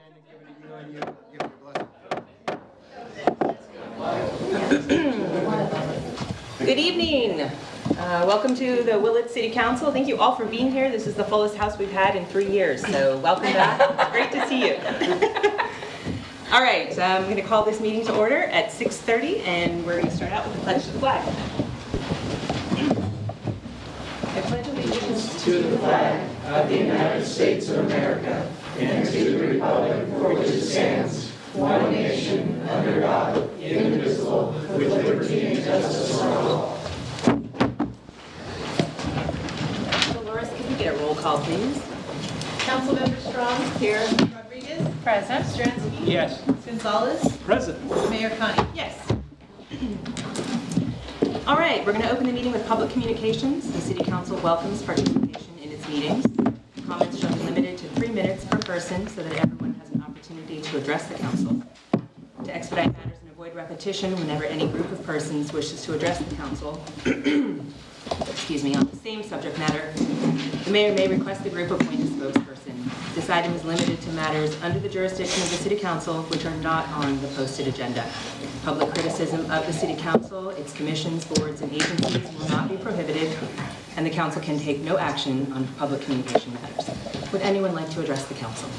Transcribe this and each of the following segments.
hand and give it to you, and you give it a blessing. Good evening. Welcome to the Willits City Council. Thank you all for being here. This is the fullest house we've had in 3 years, so welcome back. It's great to see you. All right, I'm going to call this meeting to order at 6:30, and we're going to start out with the pledge to the flag. I pledge allegiance to the flag of the United States of America and to the republic for which it stands, one nation, under God, indivisible, with liberty and justice for all. Dolores, can we get a roll call, please? Councilmember Strong. Here. Rodriguez. Present. Stransky. Yes. Gonzalez. Present. Mayor Connie. Yes. All right, we're going to open the meeting with public communications. The City Council welcomes participation in its meetings. Comments shall be limited to 3 minutes per person so that everyone has an opportunity to address the council. To expedite matters and avoid repetition whenever any group of persons wishes to address the council, excuse me, on the same subject matter, the mayor may request the group appoint a spokesperson. This item is limited to matters under the jurisdiction of the City Council which are not on the posted agenda. Public criticism of the City Council, its commissions, boards, and agencies will not be prohibited, and the council can take no action on public communication matters. Would anyone like to address the council?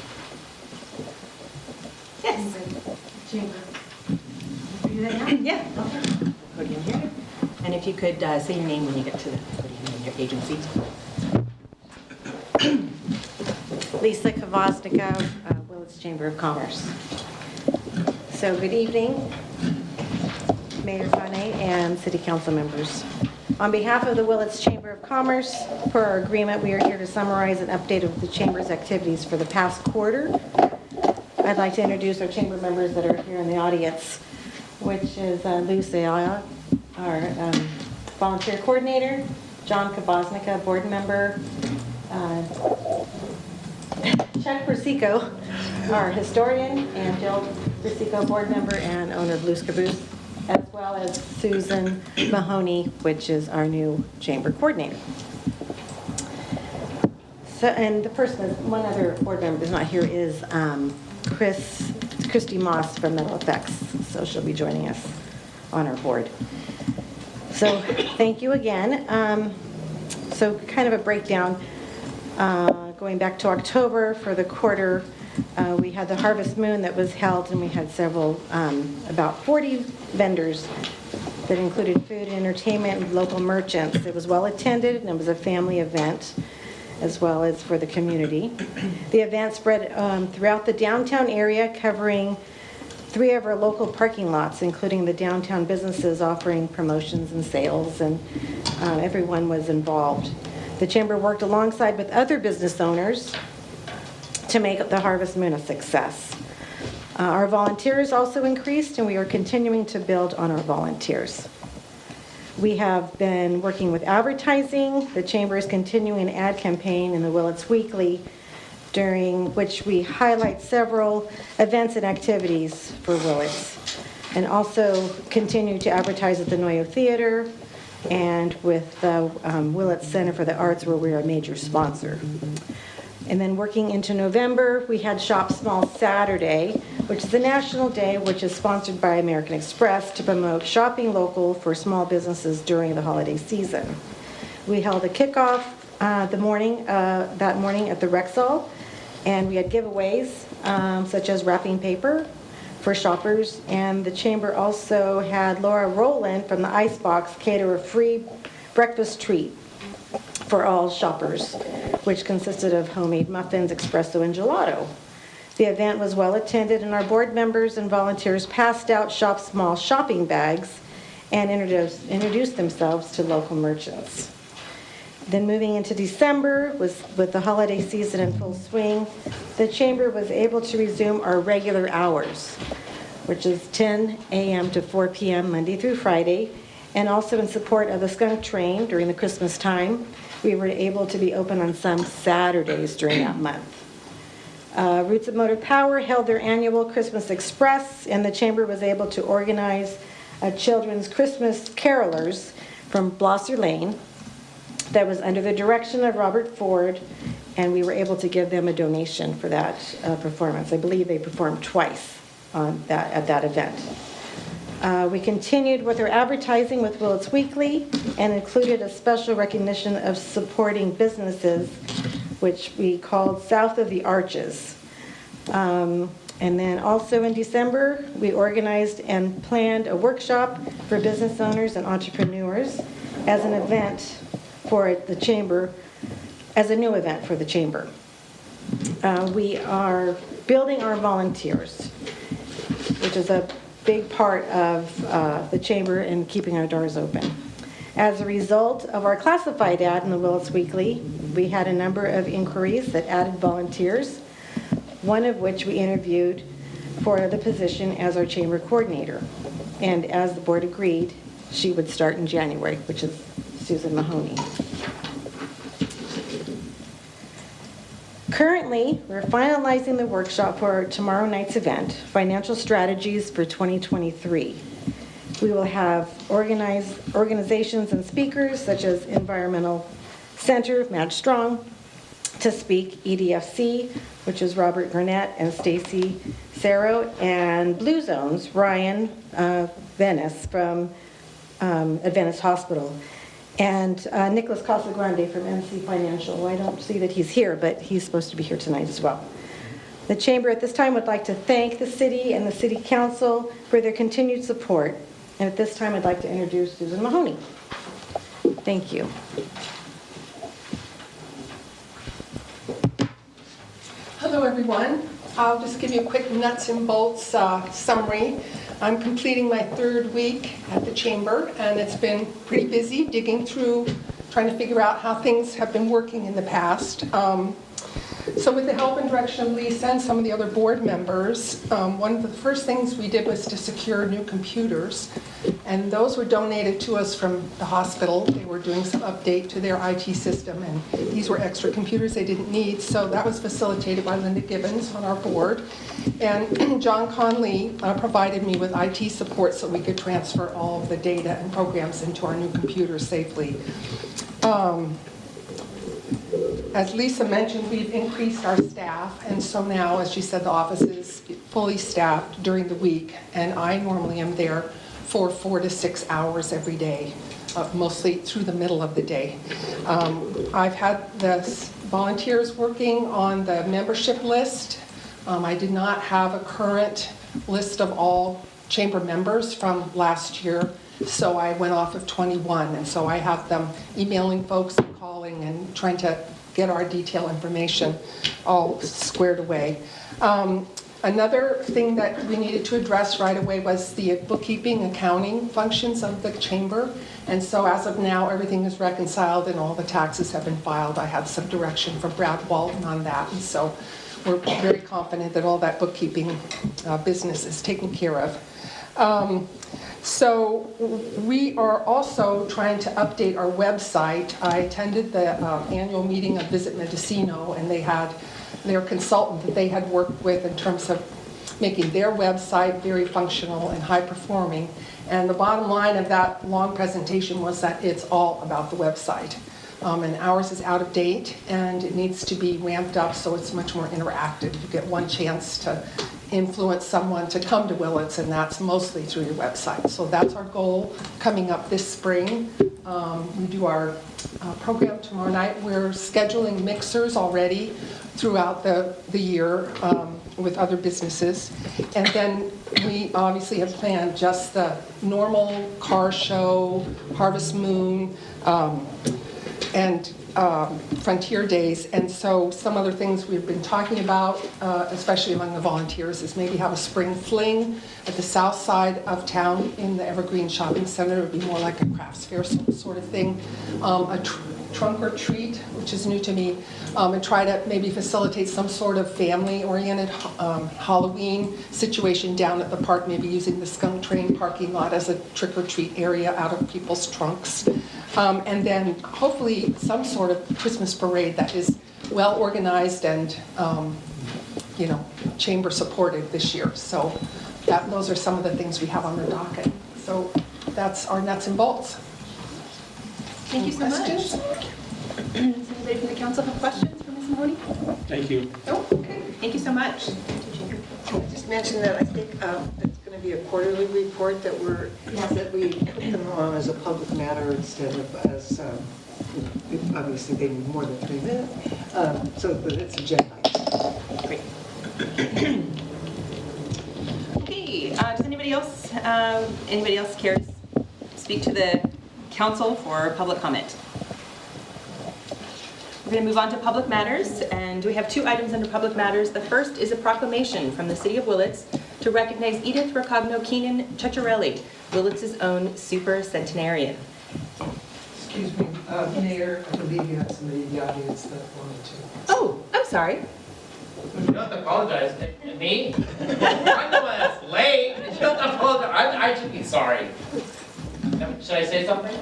Yes. Chamber. Can you do that now? Yeah. Okay. Podium here. And if you could say your name when you get to the podium and your agency. Lisa Kvasnika, Willits Chamber of Commerce. So good evening, Mayor Connie and City Council members. On behalf of the Willits Chamber of Commerce, per our agreement, we are here to summarize an update of the Chamber's activities for the past quarter. I'd like to introduce our Chamber members that are here in the audience, which is Lucia, our volunteer coordinator, John Kvasnika, board member, Chuck Persico, our historian, and Jill Persico, board member and owner of Loose Caboose, as well as Susan Mahoney, which is our new chamber coordinator. So, and the person, one other board member who's not here is Christy Moss from Metal Effects, so she'll be joining us on our board. So thank you again. So kind of a breakdown. Going back to October for the quarter, we had the Harvest Moon that was held, and we had several, about 40 vendors that included food and entertainment and local merchants. It was well attended, and it was a family event, as well as for the community. The event spread throughout the downtown area, covering 3 of our local parking lots, including the downtown businesses offering promotions and sales, and everyone was involved. The Chamber worked alongside with other business owners to make the Harvest Moon a success. Our volunteers also increased, and we are continuing to build on our volunteers. We have been working with advertising. The Chamber is continuing an ad campaign in the Willits Weekly, during which we highlight several events and activities for Willits, and also continue to advertise at the Noyo Theater and with the Willits Center for the Arts, where we are a major sponsor. And then working into November, we had Shop Small Saturday, which is a national day which is sponsored by American Express to promote shopping local for small businesses during the holiday season. We held a kickoff that morning at the Rexall, and we had giveaways such as wrapping paper for shoppers, and the Chamber also had Laura Rowland from the Icebox cater a free breakfast treat for all shoppers, which consisted of homemade muffins, espresso, and gelato. The event was well attended, and our board members and volunteers passed out Shop Small shopping bags and introduced themselves to local merchants. Then moving into December, with the holiday season in full swing, the Chamber was able to resume our regular hours, which is 10 a.m. to 4 p.m. Monday through Friday, and also in support of the skunk train during the Christmas time. We were able to be open on some Saturdays during that month. Roots of Motive Power held their annual Christmas Express, and the Chamber was able to organize a children's Christmas carolers from Blosser Lane that was under the direction of Robert Ford and we were able to give them a donation for that performance. I believe they performed twice at that event. We continued with our advertising with Willits Weekly and included a special recognition of supporting businesses, which we called South of the Arches. And then also in December, we organized and planned a workshop for business owners and entrepreneurs as an event for the Chamber, as a new event for the Chamber. We are building our volunteers, which is a big part of the Chamber and keeping our doors open. As a result of our classified ad in the Willits Weekly, we had a number of inquiries that added volunteers, one of which we interviewed for the position as our Chamber coordinator. And as the board agreed, she would start in January, which is Susan Mahoney. Currently, we're finalizing the workshop for tomorrow night's event, Financial Strategies for 2023. We will have organizations and speakers such as Environmental Center, Matt Strong, to speak, EDFC, which is Robert Burnett and Stacy Sarro, and Blue Zones, Ryan Venice from Adventist Hospital, and Nicholas Casagrande from NC Financial. I don't see that he's here, but he's supposed to be here tonight as well. The Chamber at this time would like to thank the city and the City Council for their continued support. And at this time, I'd like to introduce Susan Mahoney. Thank you. Hello, everyone. I'll just give you a quick nuts and bolts summary. I'm completing my 3rd week at the Chamber, and it's been pretty busy digging through, trying to figure out how things have been working in the past. So with the help and direction of Lisa and some of the other board members, one of the first things we did was to secure new computers, and those were donated to us from the hospital. They were doing some update to their IT system, and these were extra computers they didn't need, so that was facilitated by Linda Gibbons on our board. And John Conley provided me with IT support so we could transfer all of the data and programs into our new computers safely. As Lisa mentioned, we've increased our staff, and so now, as she said, the office is fully staffed during the week, and I normally am there for 4 to 6 hours every day, mostly through the middle of the day. I've had the volunteers working on the membership list. I did not have a current list of all Chamber members from last year, so I went off of 21, and so I have them emailing folks and calling and trying to get our detailed information all squared away. Another thing that we needed to address right away was the bookkeeping, accounting functions of the Chamber. And so as of now, everything is reconciled and all the taxes have been filed. I had some direction from Brad Walton on that. And so we're very confident that all that bookkeeping business is taken care of. So we are also trying to update our website. I attended the annual meeting of Visit Mendocino, and they had their consultant that they had worked with in terms of making their website very functional and high performing. And the bottom line of that long presentation was that it's all about the website. And ours is out of date, and it needs to be ramped up so it's much more interactive. You get one chance to influence someone to come to Willits, and that's mostly through your website. So that's our goal coming up this spring. We do our program tomorrow night. We're scheduling mixers already throughout the year with other businesses. And then we obviously have planned just the normal car show, Harvest Moon, and Frontier Days. And so some other things we've been talking about, especially among the volunteers, is maybe have a spring fling at the south side of town in the Evergreen Shopping Center. It would be more like a crafts fair sort of thing. A trunk or treat, which is new to me, and try to maybe facilitate some sort of family-oriented Halloween situation down at the park, maybe using the skunk train parking lot as a trick-or-treat area out of people's trunks. And then hopefully some sort of Christmas parade that is well organized and Chamber supported this year. So those are some of the things we have on the docket. So that's our nuts and bolts. Thank you so much. Does anybody from the council have questions for Ms. Mahoney? Thank you. Oh, okay. Thank you so much. Just mention that I think it's going to be a quarterly report that we put them on as a public matter instead of as, obviously they need more than 3 minutes, but it's agenda. Great. Okay, does anybody else care to speak to the council for public comment? We're going to move on to public matters, and we have 2 items under public matters. The first is a proclamation from the City of Willits to recognize Edith Rocogno-Keenan Ceccarelli, Willits' own super centenarian. Excuse me, Mayor, I believe you have somebody in the audience that wanted to. Oh, I'm sorry. You don't have to apologize. Me? I'm the one that's late. You don't have to apologize. I should be sorry. Should I say something?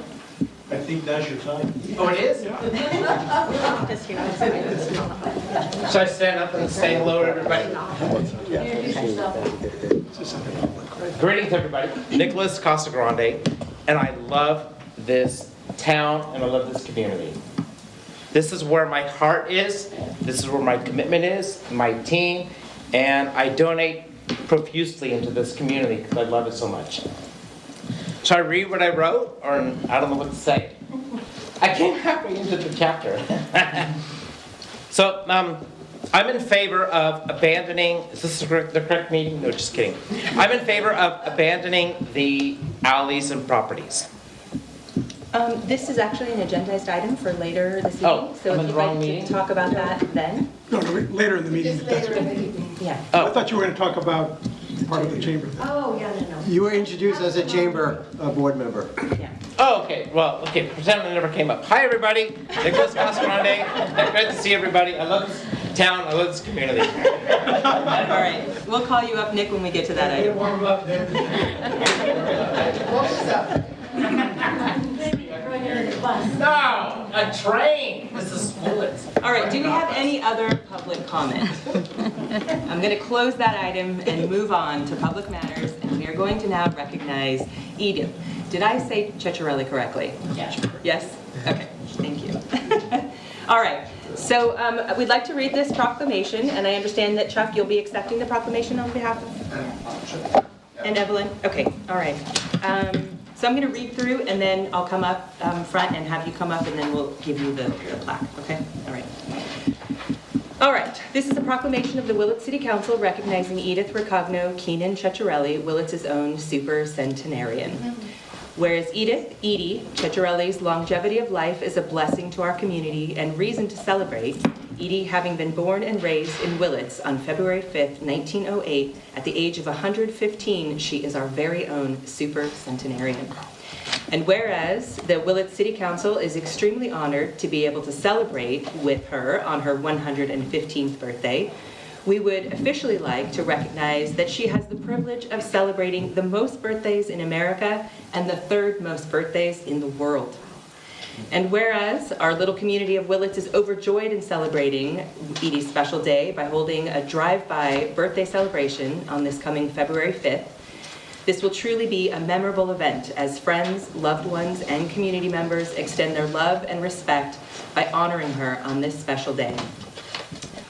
I think that's your time. Oh, it is? Should I stand up and say hello to everybody? Greetings, everybody. Nicholas Casagrande, and I love this town and I love this community. This is where my heart is. This is where my commitment is, my team, and I donate profusely into this community because I love it so much. Should I read what I wrote, or I don't know what to say? I came halfway into the chapter. So, I'm in favor of abandoning, is this the correct meeting? No, just kidding. I'm in favor of abandoning the alleys and properties. This is actually an agendized item for later this evening, Oh, so I'm if in you'd the wrong like meeting? to talk about that then. No, later in the meeting. That's okay. Yeah. I thought you were going to talk about part of the chamber thing. Oh, yeah, no. You were introduced as a chamber board member. Yeah. Oh, okay, well, okay, pretend it never came up. Hi, everybody, Nicholas Casagrande. Great to see everybody. I love this town, I love this community. All right, we'll call you up, Nick, when we get to that item. No, a train. This is Willits. All right, do we have any other public comment? I'm going to close that item and move on to public matters, and we are going to now recognize Edie. Did I say Ceccarelli correctly? Yes. Yes? Okay, thank you. All right, so we'd like to read this proclamation, and I understand that Chuck, you'll be accepting the proclamation on behalf of? And Evelyn? Okay, all right. So I'm going to read through, and then I'll come up front and have you come up, and then we'll give you the plaque, okay? All right. All right, this is a proclamation of the Willits City Council recognizing Edith Rocogno-Keenan Ceccarelli, Willits' own super centenarian. Whereas Edie Ceccarelli's longevity of life is a blessing to our community and reason to celebrate, Edie having been born and raised in Willits on February 5th, 1908, at the age of 115, she is our very own super centenarian. And whereas the Willits City Council is extremely honored to be able to celebrate with her on her 115th birthday, we would officially like to recognize that she has the privilege of celebrating the most birthdays in America and the 3rd most birthdays in the world. And whereas our little community of Willits is overjoyed in celebrating Edie's special day by holding a drive-by birthday celebration on this coming February 5th, this will truly be a memorable event as friends, loved ones, and community members extend their love and respect by honoring her on this special day.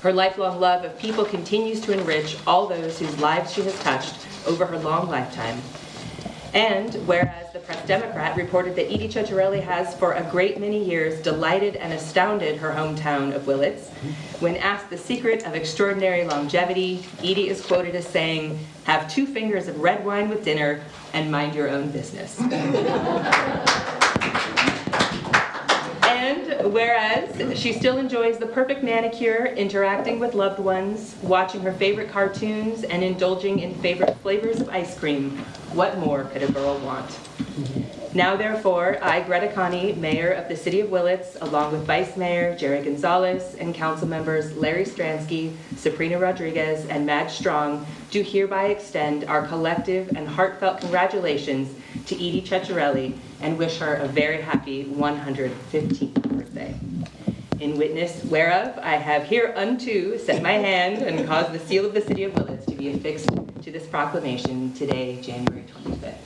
Her lifelong love of people continues to enrich all those whose lives she has touched over her long lifetime. And whereas the Press Democrat reported that Edie Ceccarelli has for a great many years delighted and astounded her hometown of Willits, when asked the secret of extraordinary longevity, Edie is quoted as saying, "Have 2 fingers of red wine with dinner and mind your own business." And whereas she still enjoys the perfect manicure, interacting with loved ones, watching her favorite cartoons, and indulging in favorite flavors of ice cream, what more could a girl want? Now, therefore, I, Greta Connie, Mayor of the City of Willits, along with Vice Mayor Jerry Gonzalez and Council members Larry Stransky, Sabrina Rodriguez, and Madge Strong, do hereby extend our collective and heartfelt congratulations to Edie Ceccarelli and wish her a very happy 115th birthday. In witness whereof, I have hereunto set my hand and caused the seal of the City of Willits to be affixed to this proclamation today, January 25th.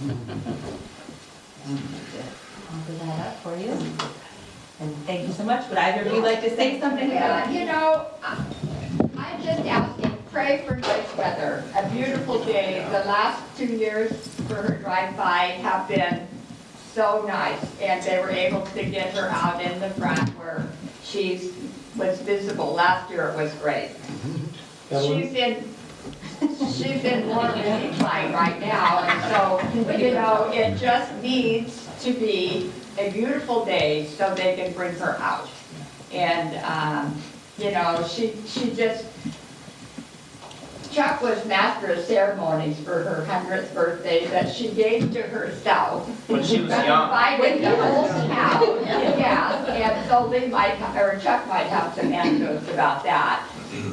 I'll do that up for you. And thank you so much. Would either of you like to say something about it? You know, I'm just asking, pray for nice weather, a beautiful day. The last 2 years for her drive-by have been so nice, and they were able to get her out in the front where she was visible. Last year it was great. She's in more of a decline right now, and so, you know, it just needs to be a beautiful day so they can bring her out. And, you know, she just, Chuck was master of ceremonies for her 100th birthday that she gave to herself. When she was But young. invited the whole town, yeah, and so they might, or Chuck might have some anecdotes about that.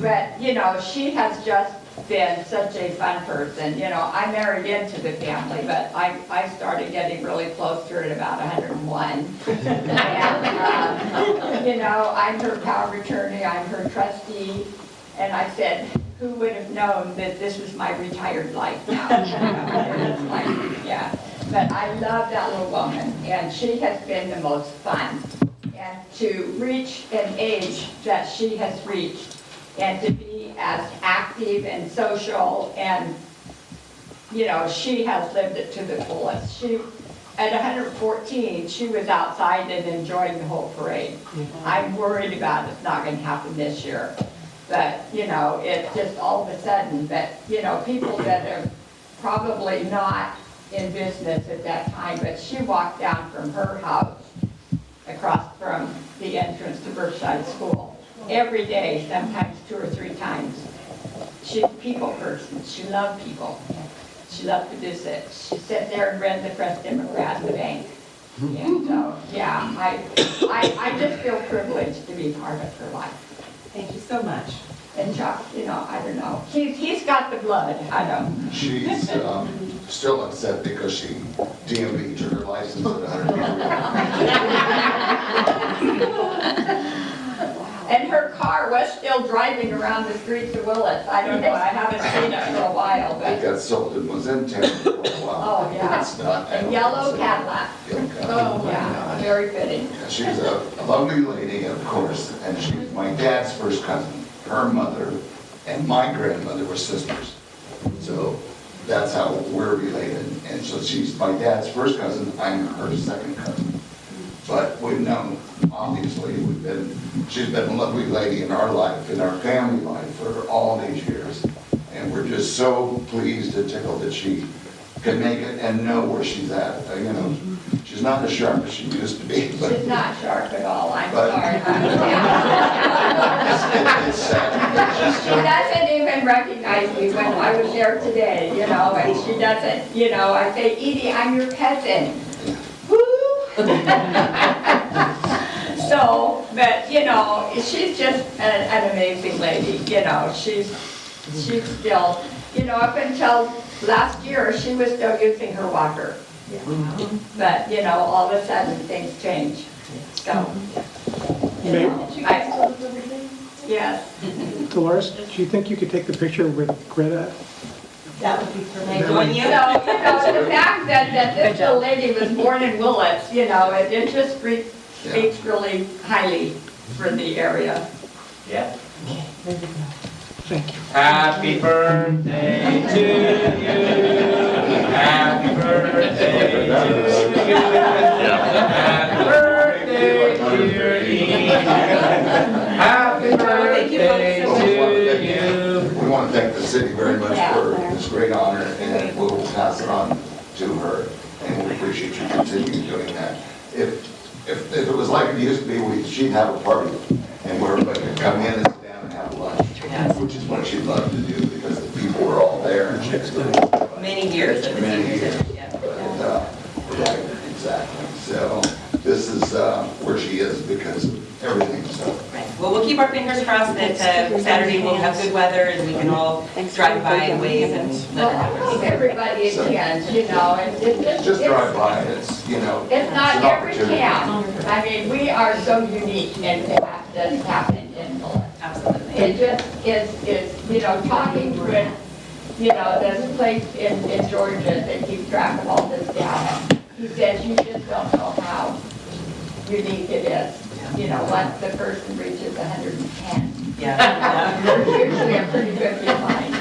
But, you know, she has just been such a fun person. You know, I married into the family, but I started getting really close to her at about 101. And, you know, I'm her power of attorney, I'm her trustee, and I said, who would have known that this was my retired life now? It's like, yeah. But I love that little woman, and she has been the most fun. And to reach an age that she has reached, and to be as active and social, and, you know, she has lived it to the fullest. She, at 114, she was outside and enjoying the whole parade. I'm worried about it's not gonna happen this year. But, you know, it's just all of a sudden that, you know, people that are probably not in business at that time, but she walked down from her house across from the entrance to Berkshire School every day, sometimes 2 or 3 times. She's a people person. She loved people. She loved to visit. She sat there and read the Press Democrat, the bank. And so, yeah, I just feel privileged to be part of her life. Thank you so much. And Chuck, you know, I don't know. He's got the blood. I don't. She's still upset because she DMV'd her license at 100. And her car was still driving around the streets of Willits. I don't know, I haven't seen it for a while, It but, got sold and was in town for a while. oh, yeah. It's not. A yellow Cadillac. Yellow Cadillac. Yeah, very fitting. She's a lovely lady, of course, and she's my dad's first cousin. Her mother and my grandmother were sisters. So that's how we're related. And so she's my dad's first cousin, I'm her second cousin. But we've known, obviously, she's been a lovely lady in our life, in our family life for all these years. And we're just so pleased and tickled that she can make it and know where she's at. You know, she's not as sharp as she used to be. But She's not sharp at all, I'm But- sorry. it's sad. She's She still, doesn't even recognize me when I was there today, you know, and she doesn't, you know, I say, Edie, I'm your cousin. Who? So, but, you know, she's just an amazing lady, you know, she's still, you know, up until last year, she was still using her walker. But, you know, all of a sudden, things change, so. you May- know, Yes. Dolores, do you think you could take the picture with Greta? That would be for me. That Join would- you? So, you know, the fact that this little lady was born in Willits, you know, it just speaks really highly for the area. Yeah. Thank you. Happy birthday to you. Happy birthday to you. Happy birthday, dear Edie. Happy birthday to you. we want to thank the city very much for this great honor, and we'll pass it on to her, and we appreciate you continuing doing that. If it was like it used to be, she'd have a party, and we're like to come in and sit down and have lunch, which is what she'd love to do, because the people were all there, and she's doing Many years. of Many seniors. years. Yeah. Right, exactly. So this is where she is because of everything, so. Right. Well, we'll keep our fingers crossed that Saturday we'll have good weather and we can all drive by and wave and let her Well, have her. everybody attends, you know, and Just drive by, it's, you know. It's not an every opportunity. town. I mean, we are so unique and to have this happen in Willits. Absolutely. It just is, you know, talking with you know, this place in Georgia, they keep track of all this data. He says you just don't know how unique it is. You know, once the person reaches 110. Yeah. There's usually a pretty good decline.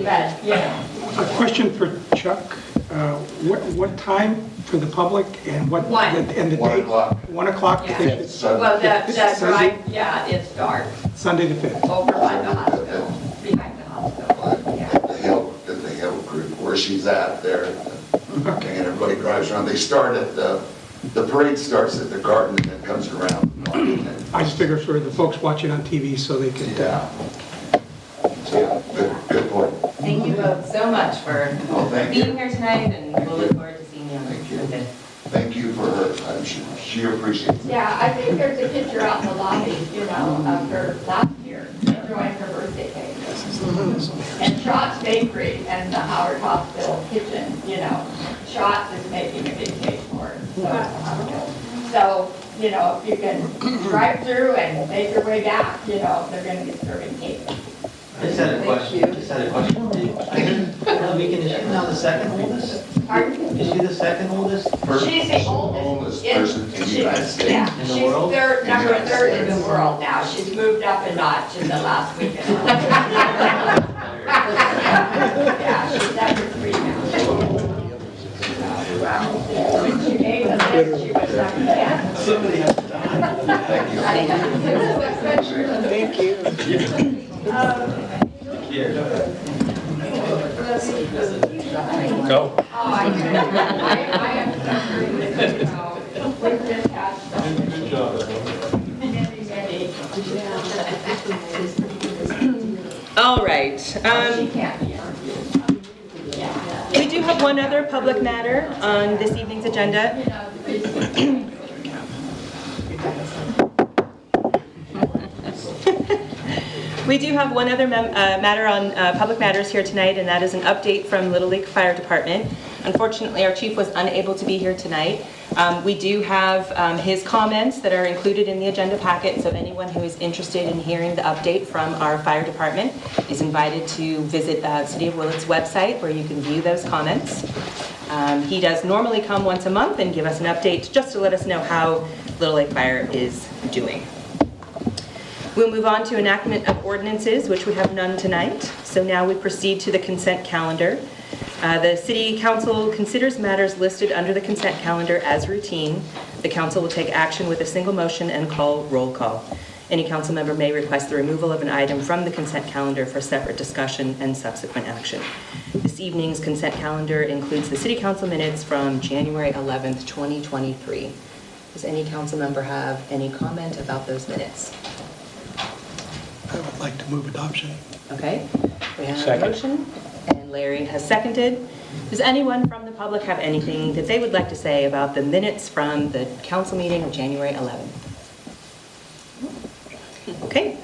But, you know. A question for Chuck. What time for the public and what? One. And the 1 date? o'clock. 1 o'clock? Yeah. They should- Well, the Sunday? drive, yeah, it starts Sunday the 5th. over by the hospital, behind the hospital. Yeah. The Hill group where she's at there. Okay, and everybody drives around. They start at the parade starts at the garden and then comes around. I just figure for the folks watching on TV so they could... Yeah. So, good point. Thank you both so much for Oh, thank you. being here tonight, and we'll look forward to seeing you on the 5th. Thank you for her. I'm sure she appreciates it. Yeah, I think there's a picture out in the lobby, you know, of her last year, enjoying her birthday cake. And Shots Bakery and the Howard Hospital kitchen, you know, Shots is making a big cake for her. So, you know, if you can drive through and make your way back, you know, they're going to be serving cake. I just had a question. Just had a question. Is she now the second oldest? Pardon? Is she the second oldest? She's the oldest person in the United States. Yeah, In the she's world? number third in the world now. She's moved up a notch in the last week. Yeah, she's number 3 now. When she made the list, she was number 10. Somebody has to die. Thank you. Thank you. Go. Oh, I am suffering with this, you know, with this had many. All right. She can't be interviewed. Yeah. We do have one other public matter on this evening's agenda. We do have one other matter on public matters here tonight, and that is an update from Little League Fire Department. Unfortunately, our chief was unable to be here tonight. We do have his comments that are included in the agenda packet, so anyone who is interested in hearing the update from our fire department is invited to visit City of Willits website where you can view those comments. He does normally come once a month and give us an update just to let us know how Little Lake Fire is doing. We'll move on to enactment of ordinances, which we have none tonight. So now we proceed to the consent calendar. The City Council considers matters listed under the consent calendar as routine. The Council will take action with a single motion and call roll call. Any council member may request the removal of an item from the consent calendar for separate discussion and subsequent action. This evening's consent calendar includes the City Council minutes from January 11th, 2023. Does any council member have any comment about those minutes? I would like to move adoption. Okay, we have Second. a motion, and Larry has seconded. Does anyone from the public have anything that they would like to say about the minutes from the council meeting of January 11th? Okay,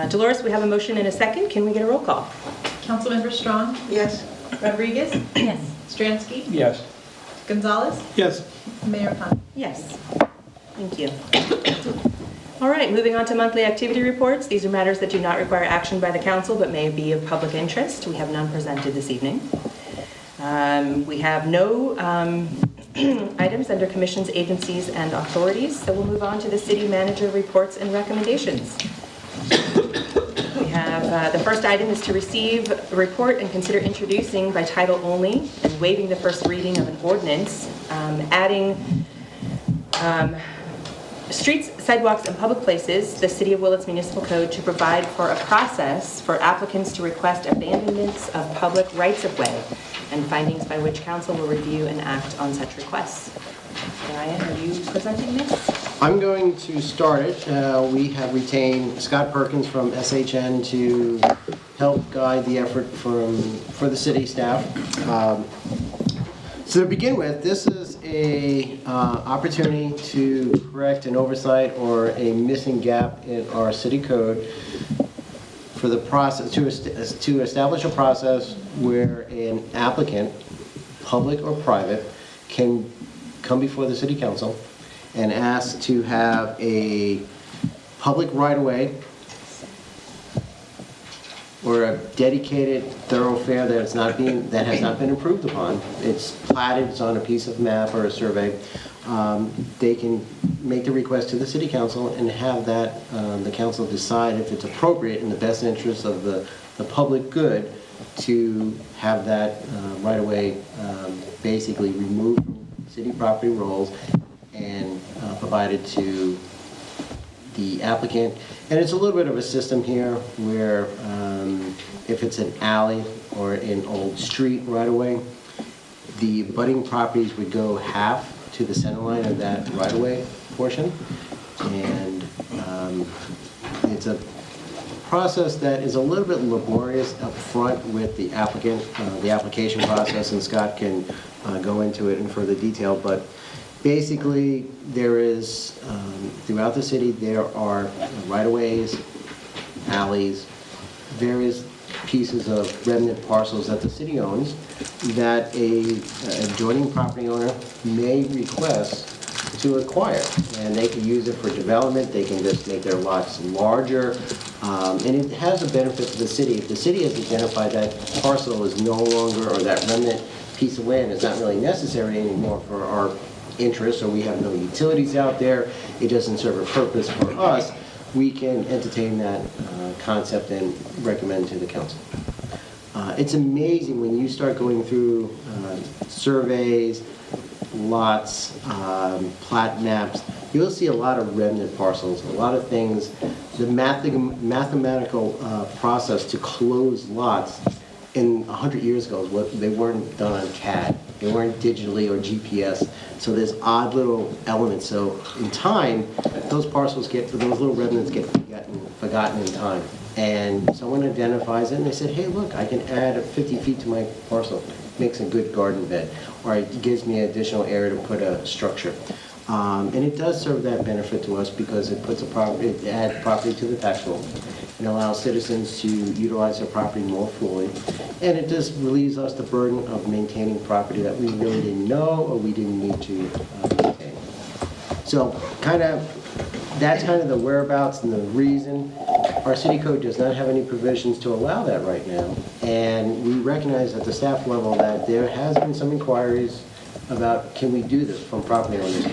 Dolores, we have a motion and a second. Can we get a roll call? Councilmember Strong? Yes. Rodriguez? Yes. Stransky? Yes. Gonzalez? Yes. Mayor Con. Yes. Thank you. All right, moving on to monthly activity reports. These are matters that do not require action by the council but may be of public interest. We have none presented this evening. We have no items under commissions, agencies, and authorities, so we'll move on to the city manager reports and recommendations. We have the first item is to receive a report and consider introducing by title only and waiving the first reading of an ordinance, adding streets, sidewalks, and public places, the City of Willits Municipal Code, to provide for a process for applicants to request abandonments of public rights-of-way and findings by which council will review and act on such requests. Brian, are you presenting this? I'm going to start it. We have retained Scott Perkins from SHN to help guide the effort for the city staff. So to begin with, this is a opportunity to correct an oversight or a missing gap in our city code for the process, to establish a process where an applicant, public or private, can come before the city council and ask to have a public right-of-way or a dedicated thoroughfare that has not been improved upon, it's platted, it's on a piece of map or a survey, they can make the request to the city council and have that, the council decide if it's appropriate in the best interest of the public good to have that right-of-way basically removed from city property rolls and provided to the applicant. And it's a little bit of a system here where if it's an alley or an old street right-of-way, the abutting properties would go half to the center line of that right-of-way portion. And it's a process that is a little bit laborious up front with the applicant, the application process, and Scott can go into it in further detail. But basically, there is, throughout the city, there are right-of-ways, alleys, various pieces of remnant parcels that the city owns that a adjoining property owner may request to acquire. And they can use it for development, they can just make their lots larger, and it has a benefit to the city. If the city has identified that parcel is no longer, or that remnant piece of land is not really necessary anymore for our interests, or we have no utilities out there, it doesn't serve a purpose for us, we can entertain that concept and recommend to the council. It's amazing when you start going through surveys, lots, plat maps, you'll see a lot of remnant parcels, a lot of things. The mathematical process to close lots in 100 years ago, they weren't done on CAD. They weren't digitally or GPS. So there's odd little elements. So in time, those little remnants get forgotten in time. And someone identifies it and they said, hey, look, I can add 50 feet to my parcel. Makes a good garden bed. Or it gives me additional area to put a structure. And it does serve that benefit to us because it it adds property to the tax roll and allows citizens to utilize their property more fully. And it just relieves us the burden of maintaining property that we really didn't know or we didn't need to maintain. So that's kind of the whereabouts and the reason. Our city code does not have any provisions to allow that right now. And we recognize at the staff level that there has been some inquiries about, can we do this from property owners?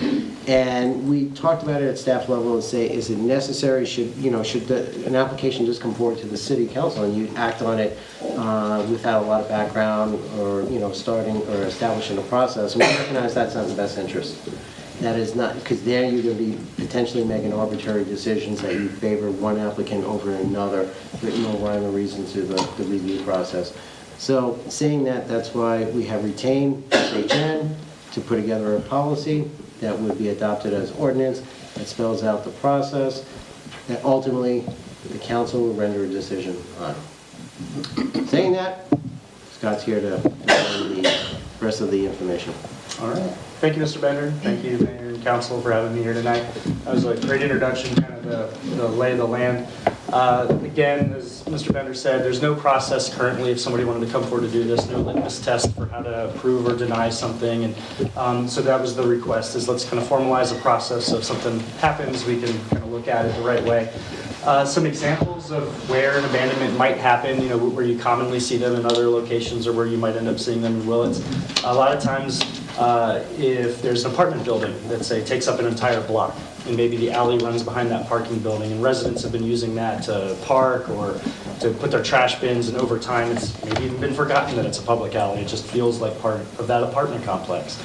And we talked about it at staff level and say, is it necessary? Should an application just come forward to the city council and you act on it without a lot of background or starting or establishing a process? And we recognize that's not in the best interest. That is not, because there you're going to be potentially making arbitrary decisions that you favor one applicant over another with no rhyme or reason to the review process. So saying that, that's why we have retained SHN to put together a policy that would be adopted as ordinance that spells out the process that ultimately the council will render a decision on. Saying that, Scott's here to explain the rest of the information. All right. Thank you, Mr. Bender. Thank you, Mayor and Council, for having me here tonight. That was a great introduction, kind of the lay of the land. Again, as Mr. Bender said, there's no process currently if somebody wanted to come forward to do this, no litmus test for how to approve or deny something. And so that was the request, is let's kind of formalize a process so if something happens, we can kind of look at it the right way. Some examples of where an abandonment might happen, where you commonly see them in other locations or where you might end up seeing them in Willits. A lot of times, if there's an apartment building that, say, takes up an entire block, and maybe the alley runs behind that parking building, and residents have been using that to park or to put their trash bins, and over time it's maybe even been forgotten that it's a public alley. It just feels like part of that apartment complex.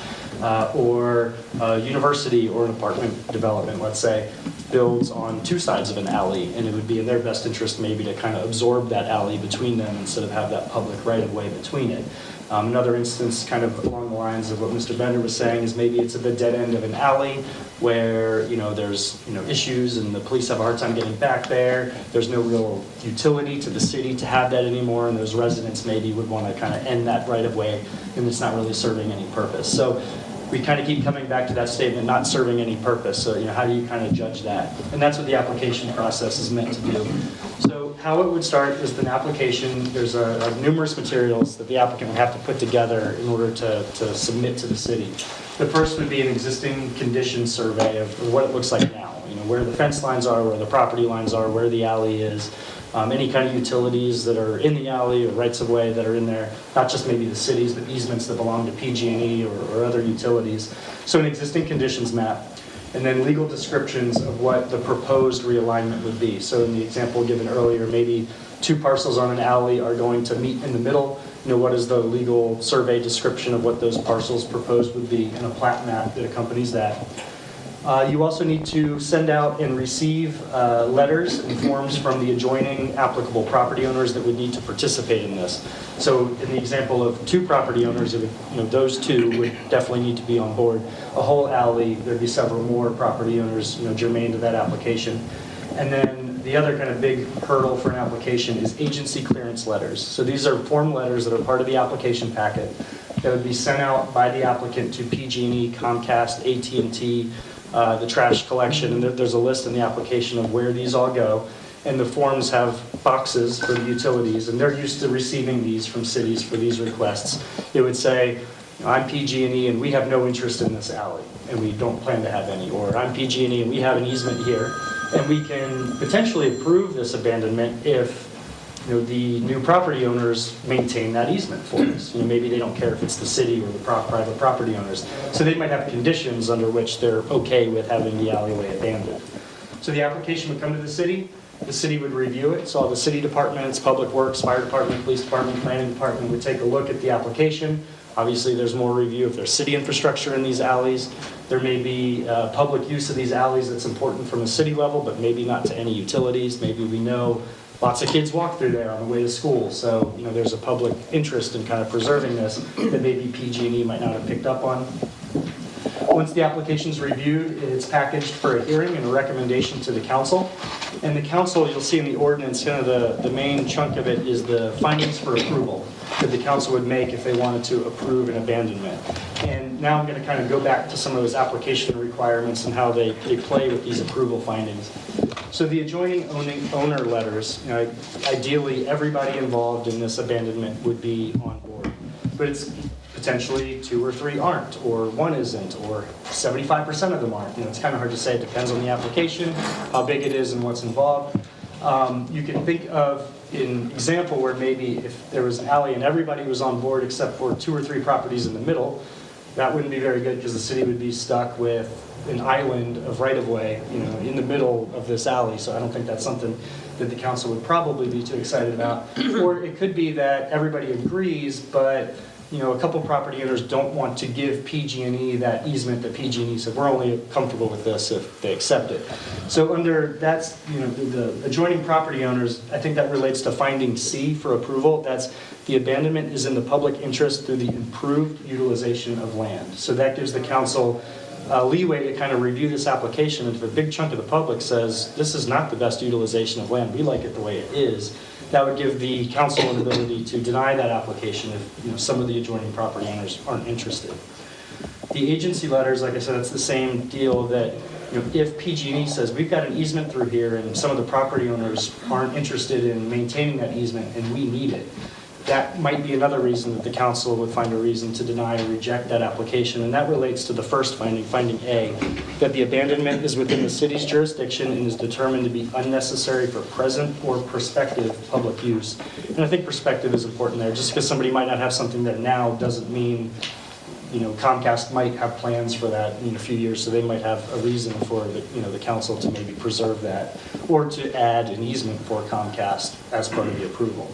Or a university or an apartment development, let's say, builds on two sides of an alley, and it would be in their best interest maybe to kind of absorb that alley between them instead of have that public right-of-way between it. Another instance kind of along the lines of what Mr. Bender was saying is maybe it's at the dead end of an alley where there's issues and the police have a hard time getting back there. There's no real utility to the city to have that anymore, and those residents maybe would want to kind of end that right of way, and it's not really serving any purpose. So we kind of keep coming back to that statement, not serving any purpose. So how do you kind of judge that? And that's what the application process is meant to do. So how it would start is an application. There's numerous materials that the applicant would have to put together in order to submit to the city. The first would be an existing condition survey of what it looks like now. Where the fence lines are, where the property lines are, where the alley is, any kind of utilities that are in the alley or rights of way that are in there, not just maybe the cities, but easements that belong to PG&E or other utilities. So an existing conditions map, and then legal descriptions of what the proposed realignment would be. So in the example given earlier, maybe 2 parcels on an alley are going to meet in the middle. What is the legal survey description of what those parcels proposed would be, and a plat map that accompanies that. You also need to send out and receive letters and forms from the adjoining applicable property owners that would need to participate in this. So in the example of 2 property owners, those 2 would definitely need to be on board. A whole alley, there'd be several more property owners germane to that application. And then the other kind of big hurdle for an application is agency clearance letters. So these are form letters that are part of the application packet that would be sent out by the applicant to PG&E, Comcast, AT&T, the trash collection, and there's a list in the application of where these all go. And the forms have boxes for the utilities, and they're used to receiving these from cities for these requests. It would say, I'm PG&E and we have no interest in this alley, and we don't plan to have any. Or I'm PG&E and we have an easement here, and we can potentially approve this abandonment if the new property owners maintain that easement for us. Maybe they don't care if it's the city or the private property owners. So they might have conditions under which they're okay with having the alleyway abandoned. So the application would come to the city would review it. So all the city departments, public works, fire department, police department, planning department would take a look at the application. Obviously there's more review if there's city infrastructure in these alleys. There may be public use of these alleys that's important from a city level, but maybe not to any utilities. Maybe we know lots of kids walk through there on the way to school, so there's a public interest in kind of preserving this that maybe PG&E might not have picked up on. Once the application's reviewed, it's packaged for a hearing and a recommendation to the council. And the council, you'll see in the ordinance, kind of the main chunk of it is the findings for approval that the council would make if they wanted to approve an abandonment. And now I'm going to kind of go back to some of those application requirements and how they play with these approval findings. So the adjoining owner letters, ideally everybody involved in this abandonment would be on board. But it's potentially 2 or 3 aren't, or 1 isn't, or 75% of them aren't. It's kind of hard to say. It depends on the application, how big it is, and what's involved. You can think of an example where maybe if there was an alley and everybody was on board except for 2 or 3 properties in the middle, that wouldn't be very good because the city would be stuck with an island of right-of-way, in the middle of this alley. So I don't think that's something that the council would probably be too excited about. Or it could be that everybody agrees, but a couple property owners don't want to give PG&E that easement that PG&E said, we're only comfortable with this if they accept it. So that's the adjoining property owners, I think that relates to finding C for approval. That's the abandonment is in the public interest through the improved utilization of land. So that gives the council leeway to kind of review this application. And if a big chunk of the public says, this is not the best utilization of land, we like it the way it is, that would give the council an ability to deny that application if some of the adjoining property owners aren't interested. The agency letters, like I said, it's the same deal that if PG&E says we've got an easement through here and some of the property owners aren't interested in maintaining that easement and we need it, that might be another reason that the council would find a reason to deny or reject that application. And that relates to the first finding, finding A, that the abandonment is within the city's jurisdiction and is determined to be unnecessary for present or prospective public use. And I think perspective is important there. Just because somebody might not have something there now doesn't mean, Comcast might have plans for that in a few years, so they might have a reason for the council to maybe preserve that or to add an easement for Comcast as part of the approval.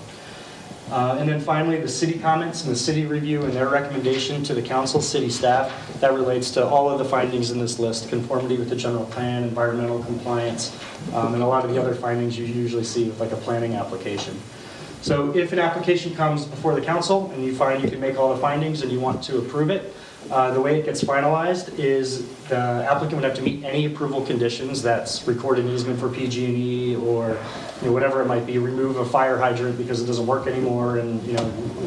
And then finally, the city comments and the city review and their recommendation to the council, city staff, that relates to all of the findings in this list, conformity with the general plan, environmental compliance, and a lot of the other findings you usually see with like a planning application. So if an application comes before the council and you find you can make all the findings and you want to approve it, the way it gets finalized is the applicant would have to meet any approval conditions. That's record an easement for PG&E or whatever it might be, remove a fire hydrant because it doesn't work anymore, and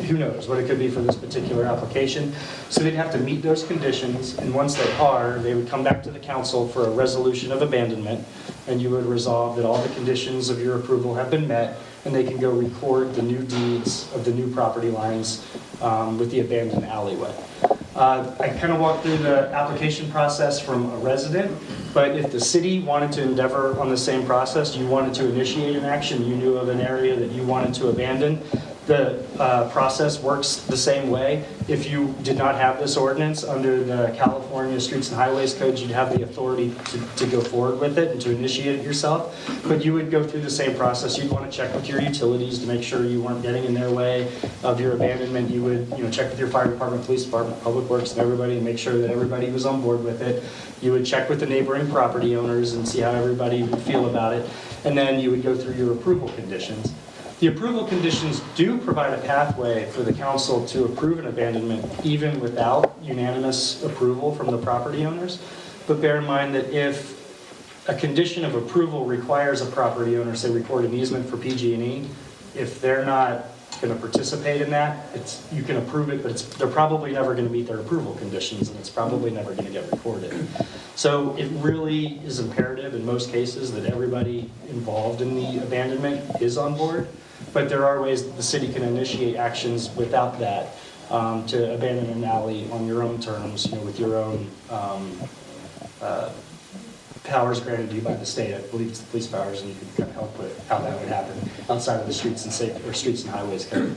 who knows what it could be for this particular application. So they'd have to meet those conditions, and once they are, they would come back to the council for a resolution of abandonment, and you would resolve that all the conditions of your approval have been met, and they can go record the new deeds of the new property lines with the abandoned alleyway. I kind of walked through the application process from a resident, but if the city wanted to endeavor on the same process, you wanted to initiate an action, you knew of an area that you wanted to abandon, the process works the same way. If you did not have this ordinance under the California Streets and Highways Code, you'd have the authority to go forward with it and to initiate it yourself. But you would go through the same process. You'd want to check with your utilities to make sure you weren't getting in their way of your abandonment. You would, check with your fire department, police department, public works, and everybody, and make sure that everybody was on board with it. You would check with the neighboring property owners and see how everybody would feel about it. And then you would go through your approval conditions. The approval conditions do provide a pathway for the council to approve an abandonment even without unanimous approval from the property owners. But bear in mind that if a condition of approval requires a property owner, say, record an easement for PG&E, if they're not going to participate in that, you can approve it, but they're probably never going to meet their approval conditions, and it's probably never going to get recorded. So it really is imperative in most cases that everybody involved in the abandonment is on board. But there are ways that the city can initiate actions without that to abandon an alley on your own terms, with your own powers granted to you by the state. I believe it's the police powers, and you can kind of help with how that would happen outside of the Streets and Highways Code.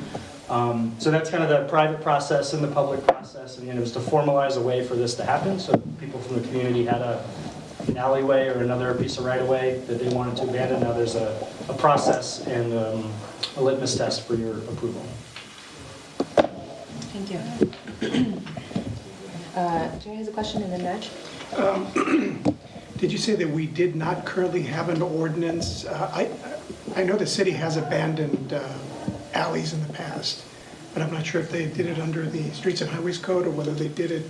So that's kind of the private process and the public process, and it was to formalize a way for this to happen, so people from the community had an alleyway or another piece of right-of-way that they wanted to abandon. Now there's a process and a litmus test for your approval. Thank you. Jimmy has a question, and then Nudge. Did you say that we did not currently have an ordinance? I know the city has abandoned alleys in the past, but I'm not sure if they did it under the Streets and Highways Code or whether they did it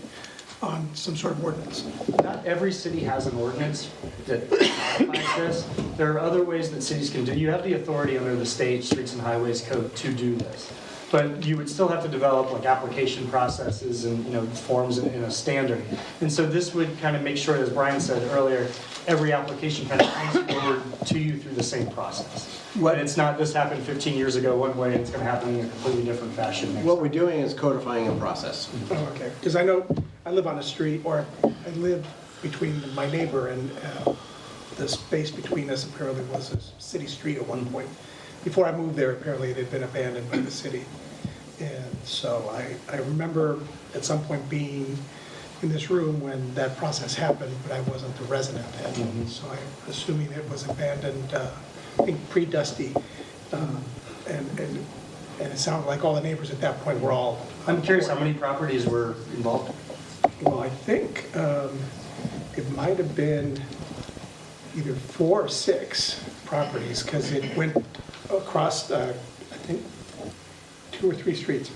on some sort of ordinance. Not every city has an ordinance that codifies this. There are other ways that cities can do. You have the authority under the state Streets and Highways Code to do this. But you would still have to develop like application processes and forms in a standard. And so this would kind of make sure, as Brian said earlier, every application kind of comes forward to you through the same process. But it's not this happened 15 years ago one way and it's going to happen in a completely different fashion next What time. we're doing is codifying a process. Oh, okay. Because I know I live on a street, or I live between my neighbor and the space between us apparently was a city street at one point. Before I moved there, apparently it had been abandoned by the city. And so I remember at some point being in this room when that process happened, but I wasn't the resident then. Mm-hmm. So I'm assuming it was abandoned, I think pre-Dusty. And it sounded like all the neighbors at that point were all... I'm curious how many properties were involved? Well, I think it might have been either 4 or 6 properties, because it went across, I think, 2 or 3 streets.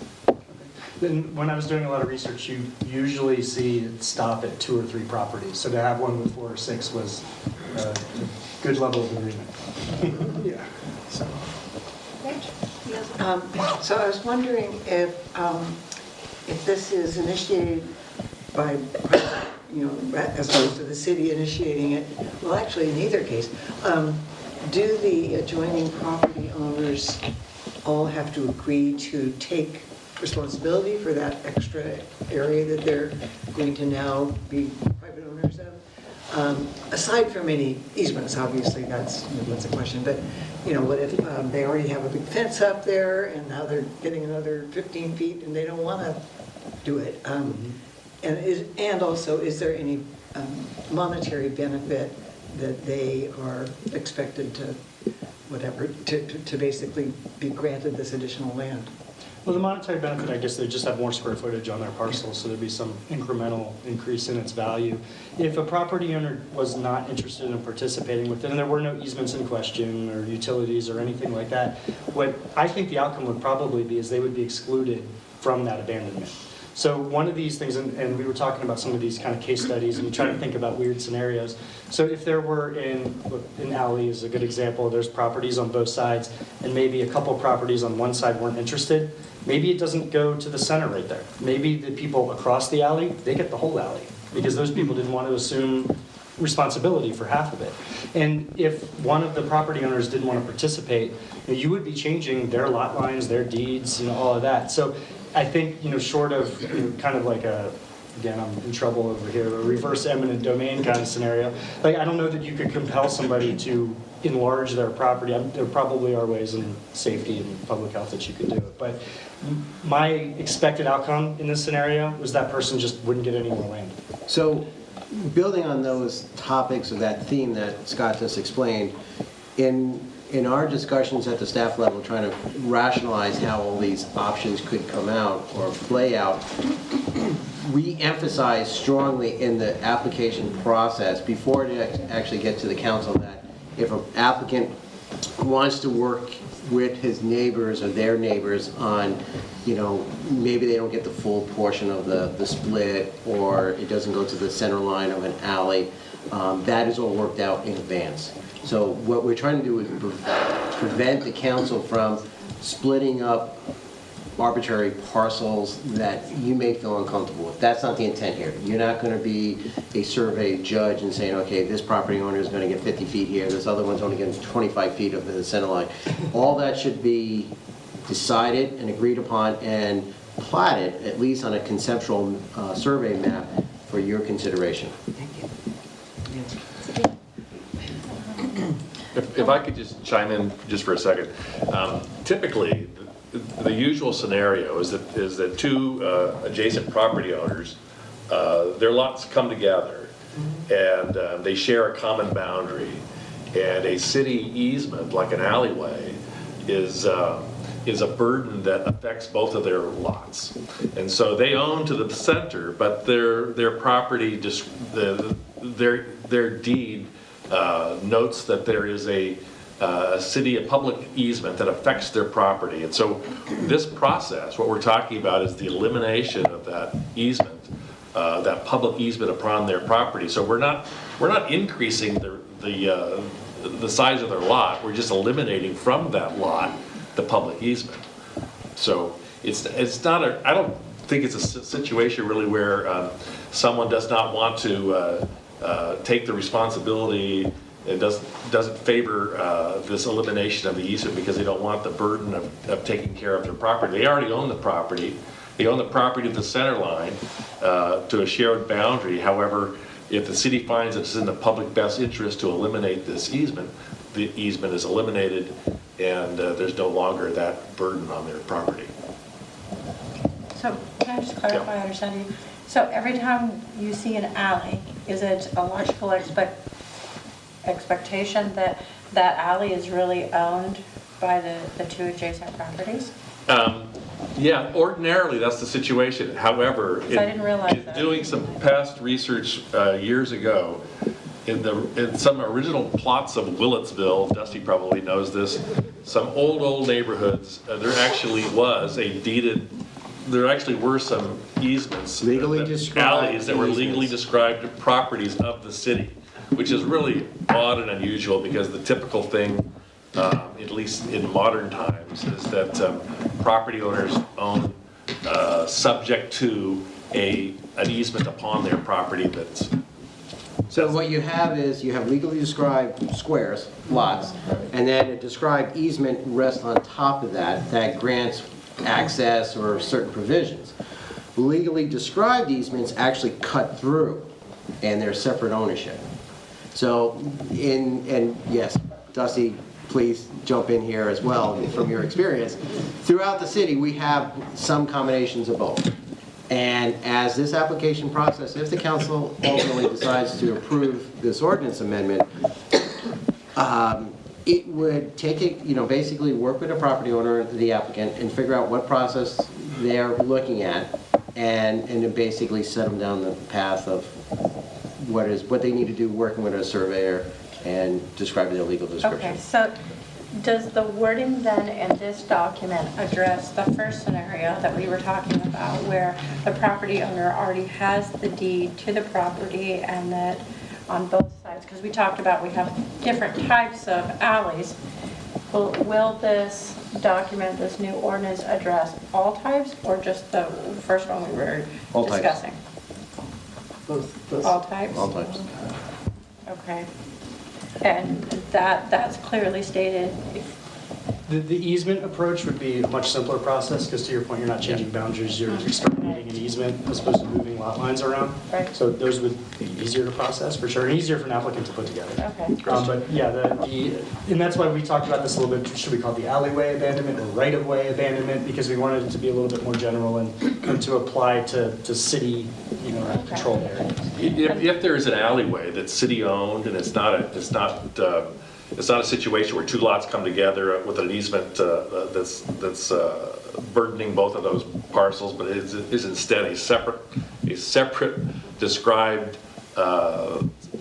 Then when I was doing a lot of research, you usually see it stop at 2 or 3 properties. So to have one with 4 or 6 was a good level of agreement. Yeah. So. So I was wondering if this is initiated by, as opposed to the city initiating it. Well, actually, in either case, do the adjoining property owners all have to agree to take responsibility for that extra area that they're going to now be private owners of? Aside from any easements, obviously, that's a question, but what if they already have a big fence up there and now they're getting another 15 feet and they don't want to do it? And also, is there any monetary benefit that they are expected to, to basically be granted this additional land? Well, the monetary benefit, I guess they just have more square footage on their parcel, so there'd be some incremental increase in its value. If a property owner was not interested in participating with it, and there were no easements in question or utilities or anything like that, what I think the outcome would probably be is they would be excluded from that abandonment. So one of these things, and we were talking about some of these kind of case studies, and you try to think about weird scenarios. So if there were an alley is a good example, there's properties on both sides, and maybe a couple properties on one side weren't interested, maybe it doesn't go to the center right there. Maybe the people across the alley, they get the whole alley, because those people didn't want to assume responsibility for half of it. And if one of the property owners didn't want to participate, you would be changing their lot lines, their deeds, all of that. So I think, short of kind of like a again, I'm in trouble over here, a reverse eminent domain kind of scenario. Like, I don't know that you could compel somebody to enlarge their property. There probably are ways in safety and public health that you could do it. But my expected outcome in this scenario was that person just wouldn't get any more land. So, building on those topics of that theme that Scott just explained, in our discussions at the staff level, trying to rationalize how all these options could come out or play out, we emphasize strongly in the application process, before it actually gets to the council, that if an applicant wants to work with his neighbors or their neighbors on, maybe they don't get the full portion of the split, or it doesn't go to the center line of an alley, that is all worked out in advance. So what we're trying to do is prevent the council from splitting up arbitrary parcels that you may feel uncomfortable with. That's not the intent here. You're not going to be a survey judge and saying, okay, this property owner is going to get 50 feet here, this other one's only getting 25 feet of the center line. All that should be decided and agreed upon and platted, at least on a conceptual survey map, for your consideration. If I could just chime in just for a second. Typically, the usual scenario is that two adjacent property owners, their lots come together and they share a common boundary, and a city easement, like an alleyway, is a burden that affects both of their lots. And so they own to the center, but their property, just their deed notes that there is a public easement that affects their property. And so this process, what we're talking about is the elimination of that easement, that public easement upon their property. So we're not increasing the size of their lot. We're just eliminating from that lot the public easement. So it's not I don't think it's a situation really where someone does not want to take the responsibility and doesn't favor this elimination of the easement because they don't want the burden of taking care of their property. They already own the property. They own the property to the center line to a shared boundary. However, if the city finds it's in the public best interest to eliminate this easement, the easement is eliminated and there's no longer that burden on their property. So can I just clarify, understanding? So every time you see an alley, is it a logical expectation that that alley is really owned by the two adjacent properties? Yeah, ordinarily that's the situation. However, I didn't realize that. Doing some past research years ago, in some original plots of Willitsville, Dusty probably knows this, some old neighborhoods, there actually were some easements, Legally described alleys that were legally described properties of the city, which is really odd and unusual because the typical thing, at least in modern times, is that property owners own subject to an easement upon their property that's... So what you have is, you have legally described squares, lots, and then a described easement rests on top of that grants access or certain provisions. Legally described easements actually cut through, and they're separate ownership. So, and yes, Dusty, please jump in here as well from your experience. Throughout the city, we have some combinations of both. And as this application process, if the council ultimately decides to approve this ordinance amendment, it would take it, basically work with the property owner, the applicant, and figure out what process they're looking at, and then basically set them down the path of what they need to do, working with a surveyor and describing their legal description. Okay, so does the wording then in this document address the first scenario that we were talking about, where the property owner already has the deed to the property, and that on both sides, because we talked about we have different types of alleys, will this document, this new ordinance, address all types, or just the first one we were discussing? Both. All types? All types. Okay. And that's clearly stated. The easement approach would be a much simpler process, because to your point, you're not changing boundaries, you're exterminating an easement as opposed to moving lot lines around. Right. So those would be easier to process for sure, and easier for an applicant to put together. Okay. But yeah, and that's why we talked about this a little bit, should we call it the alleyway abandonment or right-of-way abandonment? Because we wanted it to be a little bit more general and to apply to city, controlled areas. If there's an alleyway that's city-owned and it's not a situation where two lots come together with an easement that's burdening both of those parcels, but is instead a separate described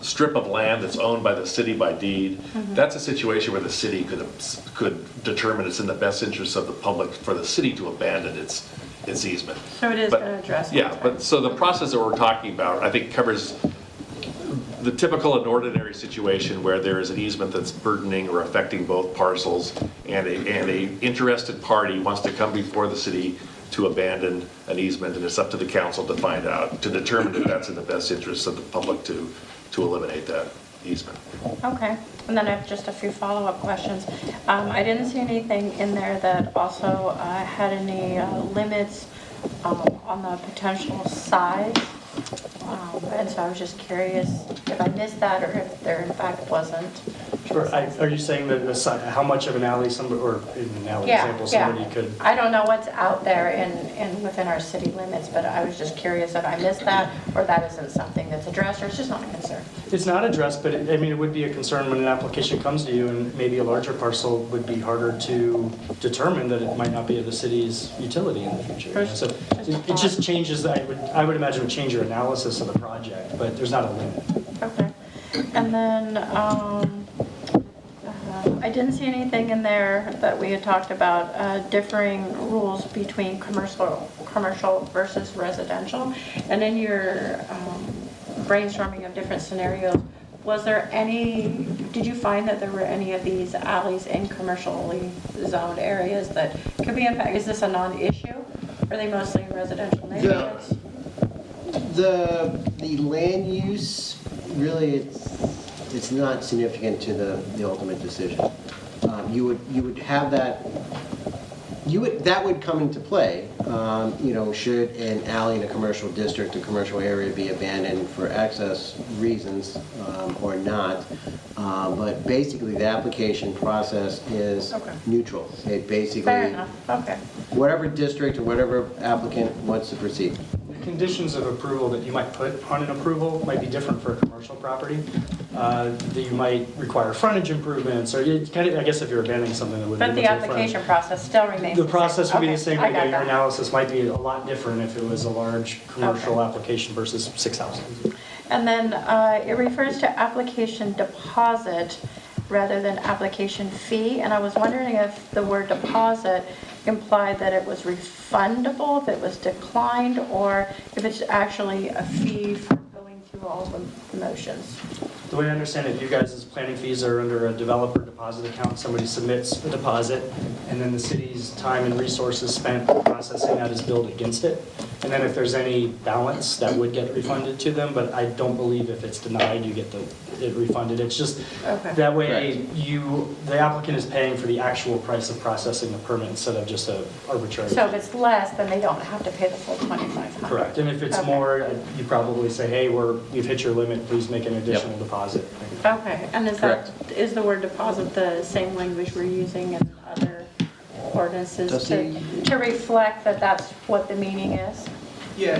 strip of land that's owned by the city by deed, that's a situation where the city could determine it's in the best interest of the public for the city to abandon its easement. So it is going to address. Yeah, but so the process that we're talking about, I think, covers the typical and ordinary situation where there is an easement that's burdening or affecting both parcels, and a interested party wants to come before the city to abandon an easement, and it's up to the council to find out, to determine if that's in the best interest of the public to eliminate that easement. Okay, and then I have just a few follow-up questions. I didn't see anything in there that also had any limits on the potential size. And so I was just curious if I missed that or if there in fact wasn't. Sure. Are you saying that how much of an alley or in an alley example somebody could? I don't know what's out there in within our city limits, but I was just curious if I missed that or that isn't something that's addressed or it's just not a concern. It's not addressed, but it would be a concern when an application comes to you, and maybe a larger parcel would be harder to determine that it might not be of the city's utility in the future. So it just changes. I would imagine it would change your analysis of the project, but there's not a limit. Okay. And then I didn't see anything in there that we had talked about differing rules between commercial versus residential. And in your brainstorming of different scenarios, did you find that there were any of these alleys in commercially zoned areas that could be impacted? Is this a non-issue? Are they mostly in residential neighborhoods? The land use, really, it's not significant to the ultimate decision. You would have that, that would come into play, should an alley in a commercial district, a commercial area be abandoned for access reasons or not. But basically, the application process is neutral. It basically, Fair enough. Okay. whatever district or whatever applicant wants to proceed. Conditions of approval that you might put on an approval might be different for a commercial property. That you might require frontage improvements, or I guess if you're abandoning something that would. But the application process still remains the process would be the Okay, same, I but got your that. analysis might be a lot different if it was a large commercial application versus 6 houses. And then it refers to application deposit rather than application fee. And I was wondering if the word deposit implied that it was refundable, if it was declined, or if it's actually a fee for going through all the motions. The way I understand it, you guys' planning fees are under a developer deposit account. Somebody submits a deposit, and then the city's time and resources spent processing that is billed against it. And then if there's any balance, that would get refunded to them, but I don't believe if it's denied, you get it refunded. It's just that way the applicant is paying for the actual price of processing the permit instead of just a arbitrary. So if it's less, then they don't have to pay the full $2,500. Correct. And if it's more, you probably say, hey, we've hit your limit, please make an additional deposit. Okay, and is the word deposit the same language we're using in other ordinances to reflect that that's what the meaning is? Yeah,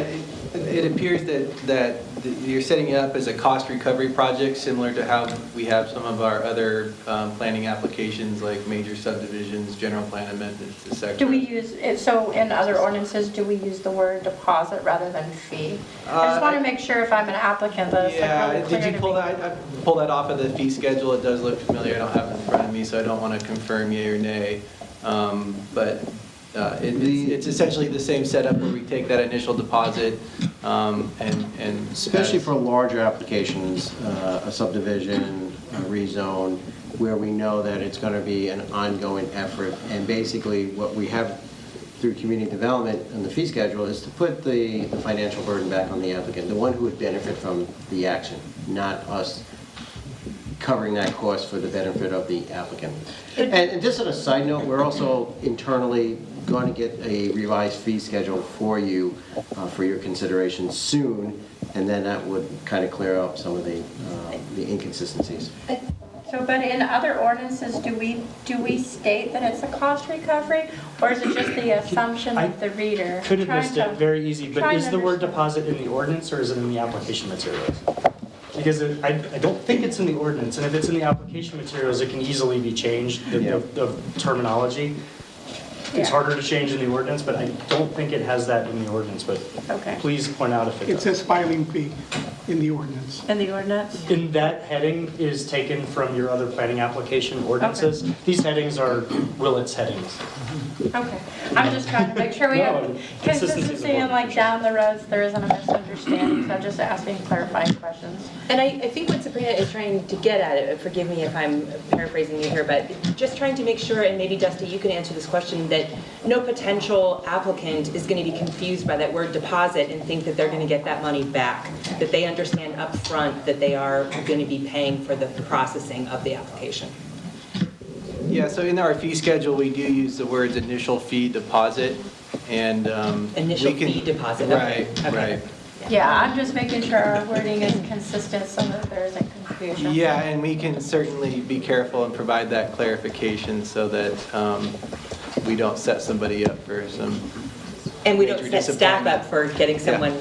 it appears that you're setting it up as a cost recovery project, similar to how we have some of our other planning applications like major subdivisions, general plan amendments, etc. Do we use it, so in other ordinances, do we use the word deposit rather than fee? I just want to make sure if I'm an applicant that it's really clear did you pull that? I pulled that off of the fee schedule. It does look familiar. I don't have it in front of me, so I don't want to confirm yea or nay. But it's essentially the same setup where we take that initial deposit and especially for larger applications, a subdivision, a rezone, where we know that it's going to be an ongoing effort. And basically what we have through community development and the fee schedule is to put the financial burden back on the applicant, the one who would benefit from the action, not us covering that cost for the benefit of the applicant. And just on a side note, we're also internally going to get a revised fee schedule for you for your consideration soon, and then that would kind of clear up some of the inconsistencies. So, but in other ordinances, do we state that it's a cost recovery, or is it just the assumption of the reader? Could have missed it, very easy, but trying is to the word understand. deposit in the ordinance or is it in the application materials? Because I don't think it's in the ordinance, and if it's in the application materials, it can easily be changed, the terminology. It's Yeah. harder to change in the ordinance, but I don't think it has that in the ordinance, but Okay. please point out if it It does. says filing fee in the ordinance. In the ordinance? And that heading is taken from your other planning application ordinances. These headings are Willits headings. Okay, I'm just trying to make sure we No, have consistency is consistency and like down the roads, there isn't a misunderstanding, so I'm just asking clarifying questions. And I think what Sabrina is trying to get at, forgive me if I'm paraphrasing you here, but just trying to make sure, and maybe Dusty, you can answer this question, that no potential applicant is going to be confused by that word deposit and think that they're going to get that money back, that they understand up front that they are going to be paying for the processing of the application. Yeah, so in our fee schedule, we do use the words initial fee deposit, and Initial we can- fee deposit, okay. Right, Okay. right. Yeah, I'm just making sure our wording is consistent so that there isn't confusion. Yeah, and we can certainly be careful and provide that clarification so that we don't set somebody up for some And we don't major set staff disappointment. up for getting someone,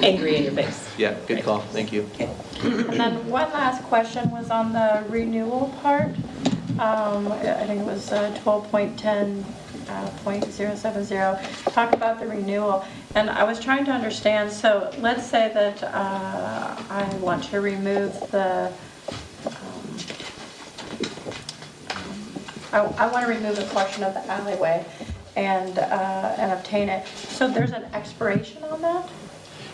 angry in your face. Yeah, good call, thank you. Okay. And then one last question was on the renewal part. I think it was 12.10.070, talk about the renewal. And I was trying to understand, so let's say that I want to remove the, I want to remove a portion of the alleyway and obtain it. So there's an expiration on that?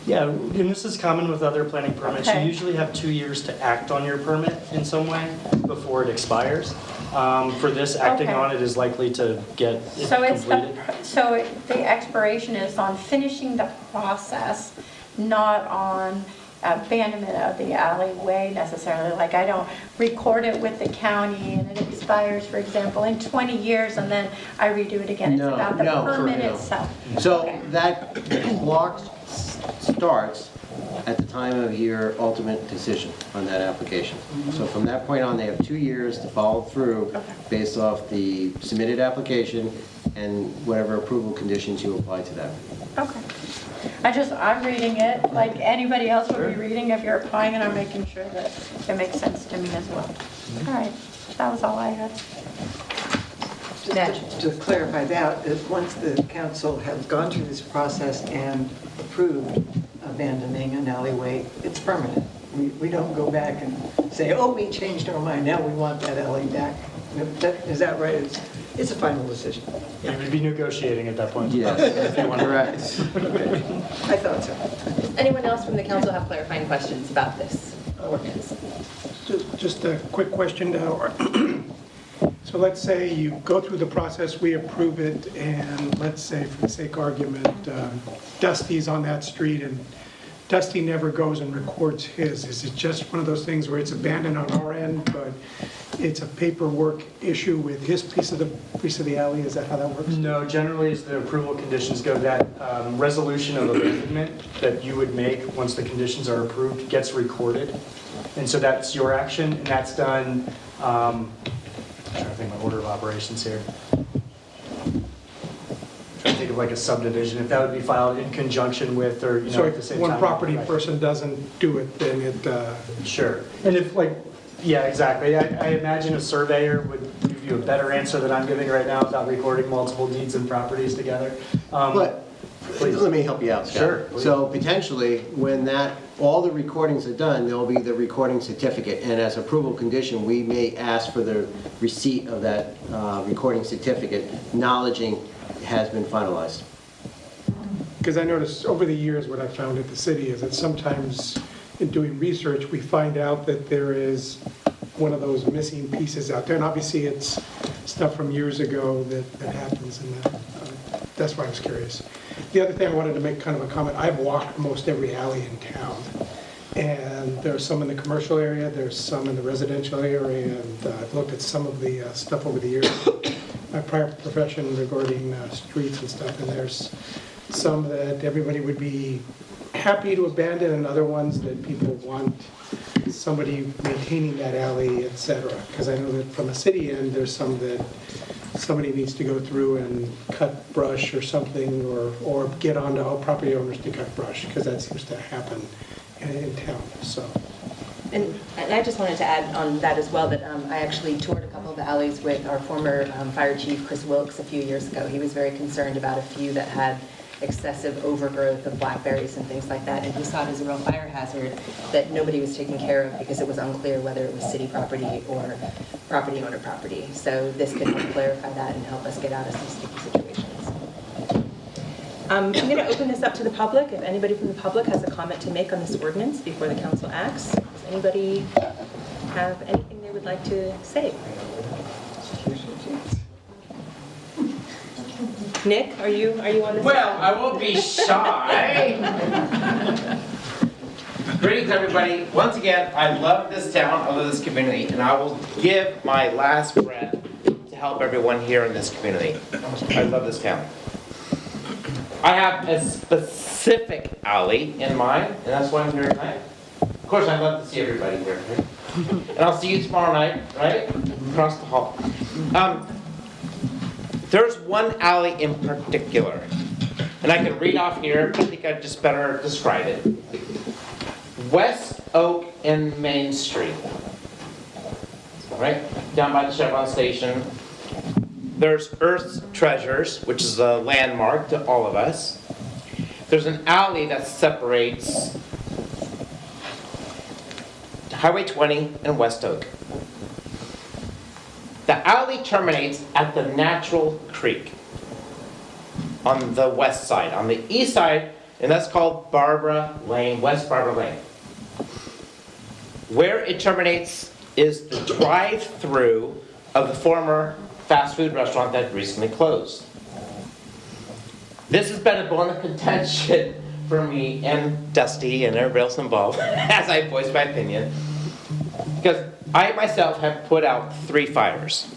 Yeah, and this is common with other planning permits. You Okay. usually have 2 years to act on your permit in some way before it expires. For this, acting Okay. on it is likely to get it So it's completed. the expiration is on finishing the process, not on abandonment of the alleyway necessarily. Like I don't record it with the county and it expires, for example, in 20 years and then I redo it again. It's No, about the no, permit no. itself. So Okay. that clock starts at the time of your ultimate decision on that application. So from that point on, they have 2 years to follow through based off the submitted application and whatever approval conditions you apply to that. Okay. I'm reading it like anybody else would be reading if you're applying and I'm making sure that it makes sense to me as well. All right, that was all I had. Just to clarify that, is once the council has gone through this process and approved abandoning an alleyway, it's permanent. We don't go back and say, oh, we changed our mind, now we want that alley back. Is that right? It's a final decision. You would be negotiating at that point. Yes, If you want to- correct. I thought so. Anyone else from the council have clarifying questions about this ordinance? Just a quick question now. So let's say you go through the process, we approve it, and let's say, for the sake of argument, Dusty's on that street, and Dusty never goes and records his. Is it just one of those things where it's abandoned on our end, but it's a paperwork issue with his piece of the alley? Is that how that works? No, generally, as the approval conditions go, that resolution of abandonment that you would make once the conditions are approved gets recorded. And so that's your action, and that's done, I'm trying to think of my order of operations here. Trying to think of like a subdivision, if that would be filed in conjunction with, or, So at the same if time. one property Right. person doesn't do it, then it, Sure. And if yeah, exactly. I imagine a surveyor would give you a better answer than I'm giving right now without recording multiple deeds and properties together. But Please. let me help you out, Scott. Sure, please. So potentially, when all the recordings are done, there'll be the recording certificate. And as approval condition, we may ask for the receipt of that recording certificate, acknowledging it has been finalized. because I noticed over the years what I found at the city is that sometimes in doing research, we find out that there is one of those missing pieces out there. And obviously, it's stuff from years ago that happens, and that's why I was curious. The other thing I wanted to make kind of a comment, I've walked most every alley in town. And there's some in the commercial area, there's some in the residential area, and I've looked at some of the stuff over the years. my prior profession regarding streets and stuff, and there's some that everybody would be happy to abandon, and other ones that people want somebody maintaining that alley, et cetera. Because I know that from a city end, there's some that somebody needs to go through and cut brush or something, or get onto all property owners to cut brush, because that seems to happen in town, so. And I just wanted to add on that as well, that I actually toured a couple of the alleys with our former fire chief, Chris Wilkes, a few years ago. He was very concerned about a few that had excessive overgrowth of blackberries and things like that, and he saw it as a real fire hazard that nobody was taking care of because it was unclear whether it was city property or property owner property. So this could help clarify that and help us get out of some sticky situations. I'm going to open this up to the public. If anybody from the public has a comment to make on this ordinance before the council acts, does anybody have anything they would like to say? Nick, are you on this? Well, I won't be shy. Greetings, everybody. Once again, I love this town, I love this community, and I will give my last breath to help everyone here in this community. I love this town. I have a specific alley in mind, and that's why I'm here tonight. Of course, I'd love to see everybody here. And I'll see you tomorrow night, right? Across the hall. There's one alley in particular, and I can read off here, but I think I'd just better describe it. West Oak and Main Street, right down by the Chevron station. There's Earth's Treasures, which is a landmark to all of us. There's an alley that separates Highway 20 and West Oak. The alley terminates at the Natural Creek on the west side. On the east side, and that's called Barbara Lane, West Barbara Lane. Where it terminates is the drive-through of the former fast food restaurant that recently closed. This has been a bone of contention for me and Dusty and everybody else involved as I voiced my opinion. Because I myself have put out 3 fires.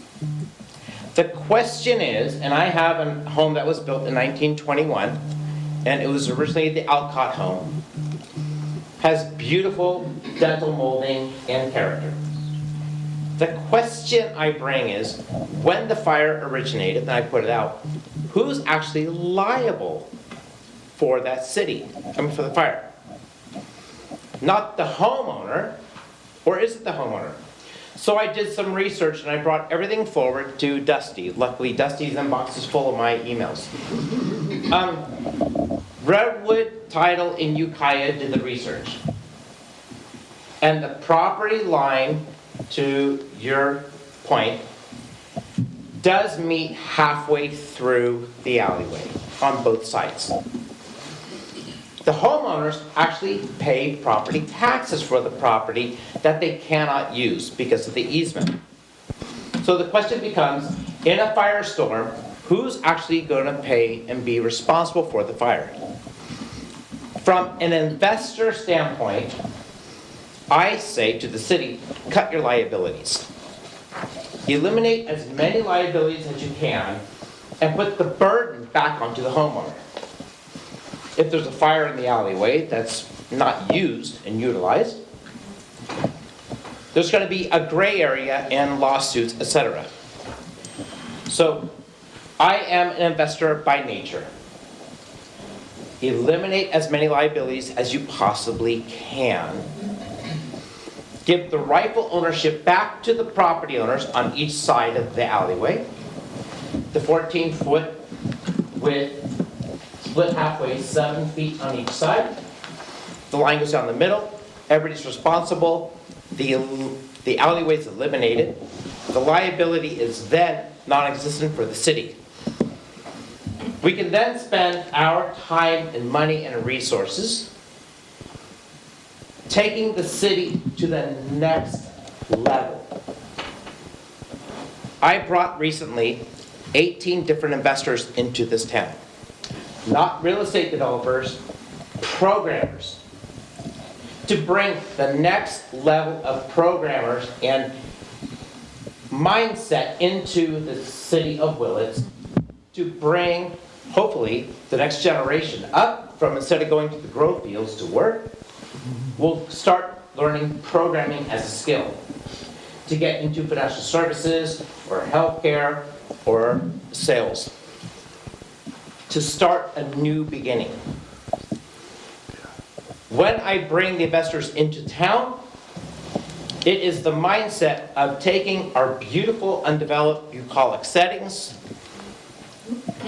The question is, and I have a home that was built in 1921, and it was originally the Alcott home, has beautiful dental molding and character. The question I bring is, when the fire originated, and I put it out, who's actually liable for that for the fire? Not the homeowner, or is it the homeowner? So I did some research and I brought everything forward to Dusty. Luckily, Dusty's inbox is full of my emails. Redwood Title in Ukiah did the research. And the property line, to your point, does meet halfway through the alleyway on both sides. The homeowners actually pay property taxes for the property that they cannot use because of the easement. So the question becomes, in a firestorm, who's actually going to pay and be responsible for the fire? From an investor standpoint, I say to the city, cut your liabilities. Eliminate as many liabilities as you can and put the burden back onto the homeowner. If there's a fire in the alleyway that's not used and utilized, there's going to be a gray area and lawsuits, etc. So I am an investor by nature. Eliminate as many liabilities as you possibly can. Give the rightful ownership back to the property owners on each side of the alleyway. The 14-foot width, split halfway, 7 feet on each side. The line goes down the middle. Everybody's responsible. The alleyway is eliminated. The liability is then non-existent for the city. We can then spend our time and money and resources taking the city to the next level. I brought recently 18 different investors into this town. Not real estate developers, programmers. To bring the next level of programmers and mindset into the city of Willits to bring, hopefully, the next generation up from, instead of going to the growth fields to work, will start learning programming as a skill to get into financial services or healthcare or sales. To start a new beginning. When I bring the investors into town, it is the mindset of taking our beautiful undeveloped bucolic settings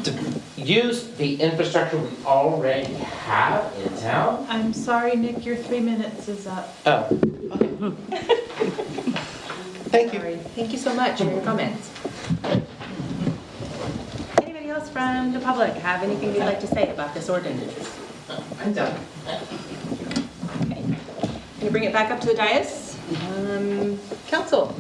to use the infrastructure we already have in town. I'm sorry, Nick, your 3 minutes is up. Oh, thank you. Sorry. Thank you so much for your comments. Anybody else from the public have anything they'd like to say about this ordinance? I'm done. Okay. Can you bring it back up to the dais? Council?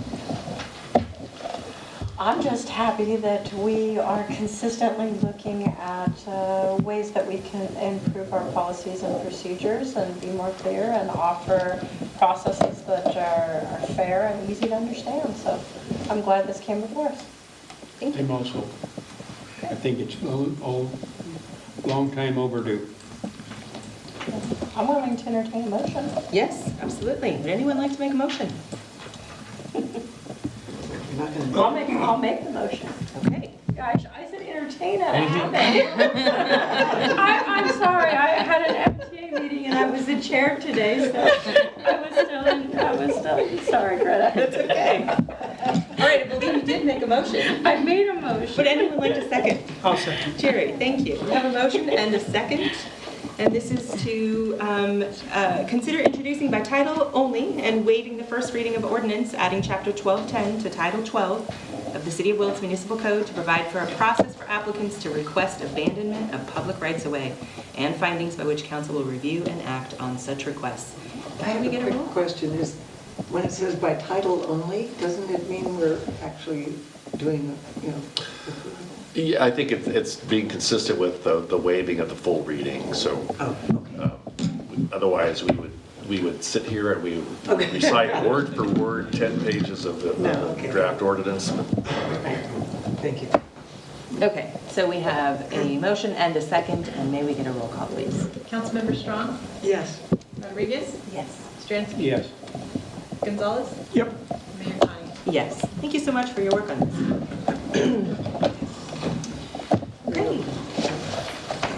I'm just happy that we are consistently looking at ways that we can improve our policies and procedures and be more clear and offer processes that are fair and easy to understand. So I'm glad this came before us. Thank you. I'm also, I think it's a long time overdue. I'm willing to entertain a motion. Yes, absolutely. Would anyone like to make a motion? I'll make the motion. Okay. Gosh, I said entertain it. I'm sorry, I had an MTA meeting and I was the chair today, so I was still, sorry, Greta. That's okay. All right, I believe you did make a motion. I made a motion. Would anyone like to second? I'll second. Jerry, thank you. We have a motion and a second. And this is to consider introducing by title only and waiving the first reading of ordinance, adding Chapter 1210 to Title 12 of the City of Willits Municipal Code to provide for a process for applicants to request abandonment of public rights-of-way and findings by which council will review and act on such requests. I have a quick question. Is when it says by title only, doesn't it mean we're actually doing, Yeah, I think it's being consistent with the waiving of the full reading, so. Otherwise, we would sit here and we would recite word for word 10 pages of the draft ordinance. Thank you. Okay, so we have a motion and a second, and may we get a roll call, please? Councilmember Strong? Yes. Rodriguez? Yes. Stransky? Yes. Gonzalez? Yep. Mayor Connie? Yes. Thank you so much for your work on this. Okay.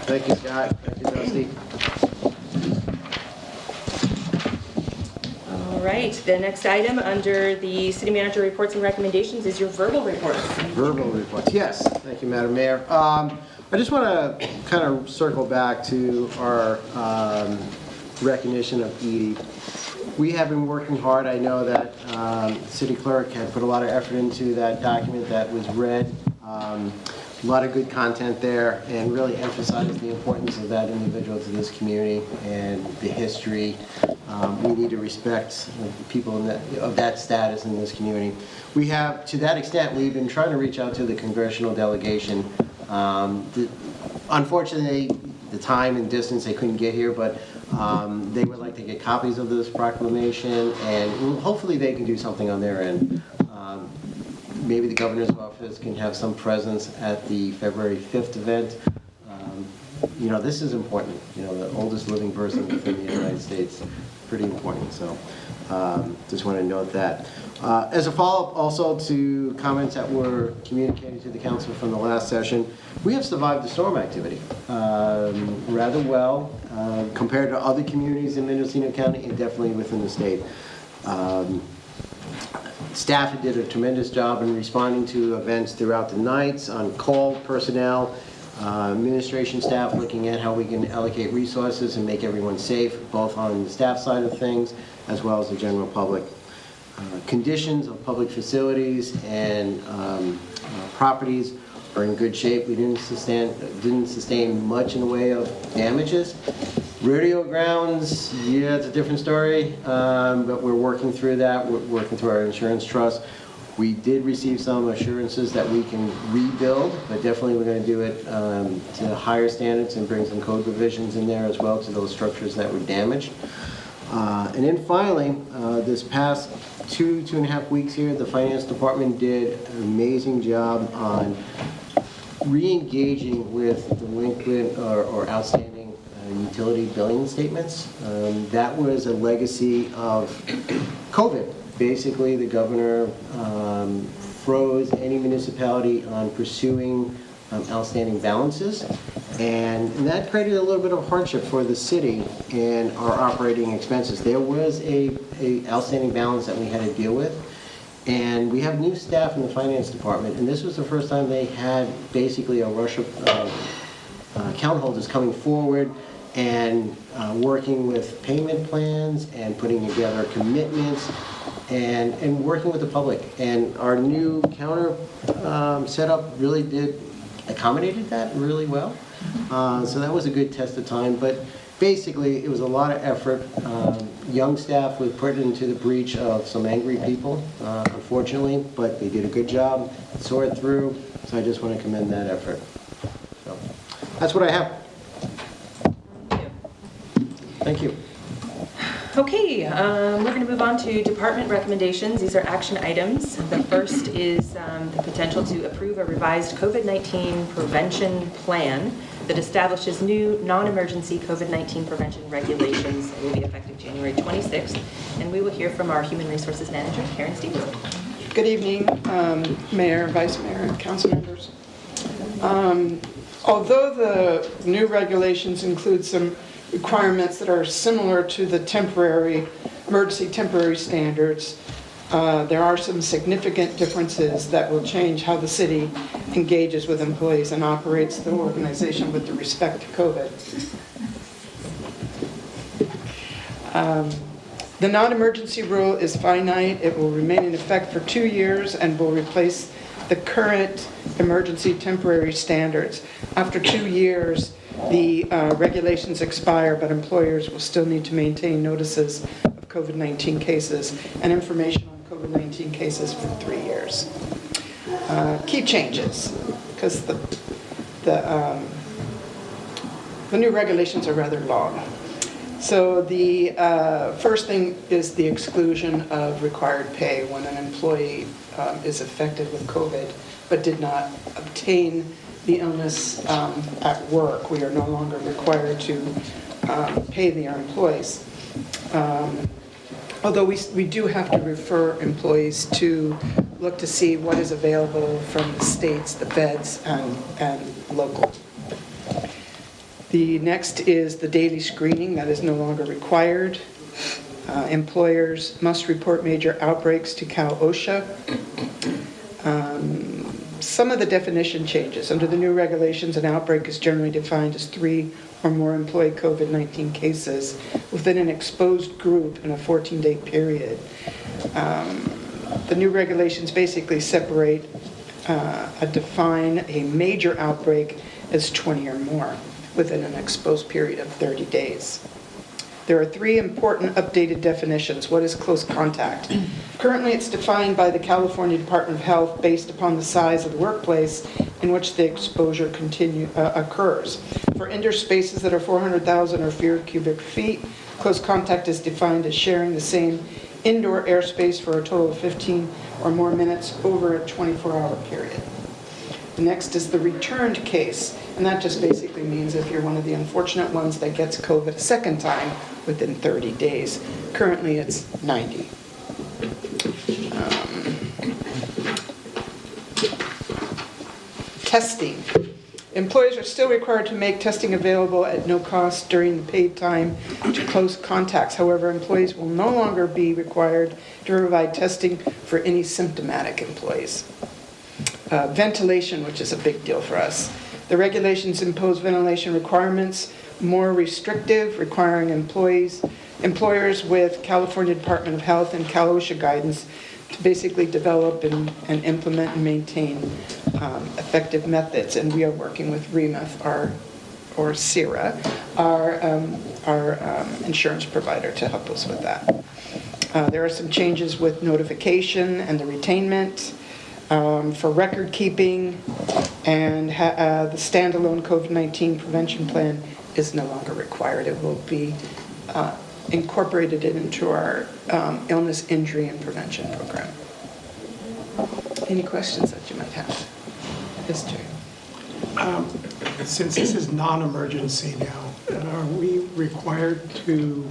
Thank you, Scott. Thank you, Dusty. All right, the next item under the city manager reports and recommendations is your verbal reports. Verbal reports, yes. Thank you, Madam Mayor. I just want to kind of circle back to our recognition of Edie. We have been working hard. I know that City Clerk had put a lot of effort into that document that was read. A lot of good content there, and really emphasized the importance of that individual to this community and the history. We need to respect people of that status in this community. We have, to that extent, we've been trying to reach out to the congressional delegation. Unfortunately, the time and distance, they couldn't get here, but they would like to get copies of this proclamation, and hopefully they can do something on their end. Maybe the governor's office can have some presence at the February 5th event. You know, this is important. You know, the oldest living person within the United States, pretty important. So just want to note that. As a follow-up also to comments that were communicated to the council from the last session, we have survived the storm activity rather well compared to other communities in Mendocino County and definitely within the state. Staff did a tremendous job in responding to events throughout the nights, on call personnel, administration staff looking at how we can allocate resources and make everyone safe, both on the staff side of things as well as the general public. Conditions of public facilities and properties are in good shape. We didn't sustain much in the way of damages. Rodeo grounds, yeah, it's a different story, but we're working through that. We're working through our insurance trust. We did receive some assurances that we can rebuild, but definitely we're going to do it to higher standards and bring some code provisions in there as well to those structures that were damaged. And then finally, this past 2.5 weeks here, the finance department did an amazing job on re-engaging with delinquent or outstanding utility billing statements. That was a legacy of COVID. Basically, the governor froze any municipality on pursuing outstanding balances, and that created a little bit of hardship for the city in our operating expenses. There was a outstanding balance that we had to deal with, and we have new staff in the finance department, and this was the first time they had basically a rush of account holders coming forward and working with payment plans and putting together commitments and working with the public. And our new counter setup really accommodated that really well. So that was a good test of time, but basically it was a lot of effort. Young staff was put into the breach of some angry people, unfortunately, but they did a good job, saw it through, so I just want to commend that effort. So that's what I have. Thank you. Okay, we're going to move on to department recommendations. These are action items. The first is the potential to approve a revised COVID-19 prevention plan that establishes new non-emergency COVID-19 prevention regulations that will be effective January 26th. And we will hear from our Human Resources Manager, Karen Stevens. Good evening, Mayor, Vice Mayor, and council members. Although the new regulations include some requirements that are similar to the emergency temporary standards, there are some significant differences that will change how the city engages with employees and operates the organization with respect to COVID. The non-emergency rule is finite. It will remain in effect for 2 years and will replace the current emergency temporary standards. After 2 years, the regulations expire, but employers will still need to maintain notices of COVID-19 cases and information on COVID-19 cases for 3 years. Key changes, because the new regulations are rather long. So the first thing is the exclusion of required pay when an employee is affected with COVID but did not obtain the illness at work. We are no longer required to pay our employees. Although we do have to refer employees to look to see what is available from the states, the feds, and local. The next is the daily screening that is no longer required. Employers must report major outbreaks to Cal OSHA. Some of the definition changes. Under the new regulations, an outbreak is generally defined as 3 or more employee COVID-19 cases within an exposed group in a 14-day period. The new regulations basically separate define a major outbreak as 20 or more within an exposed period of 30 days. There are 3 important updated definitions. What is close contact? Currently, it's defined by the California Department of Health based upon the size of the workplace in which the exposure occurs. For indoor spaces that are 400,000 or fewer cubic feet, close contact is defined as sharing the same indoor airspace for a total of 15 or more minutes over a 24-hour period. The next is the returned case, and that just basically means if you're one of the unfortunate ones that gets COVID a second time within 30 days. Currently, it's 90. Testing. Employees are still required to make testing available at no cost during the paid time to close contacts. However, employees will no longer be required to provide testing for any symptomatic employees. Ventilation, which is a big deal for us. The regulations impose ventilation requirements, more restrictive, requiring employers with California Department of Health and Cal OSHA guidance to basically develop and implement and maintain effective methods. And we are working with REMAF, or CIRA, our insurance provider, to help us with that. There are some changes with notification and the retainment. For record keeping, and the standalone COVID-19 prevention plan is no longer required. It will be incorporated it into our illness, injury, and prevention program. Any questions that you might have? Yes, Jay. Since this is non-emergency now, are we required to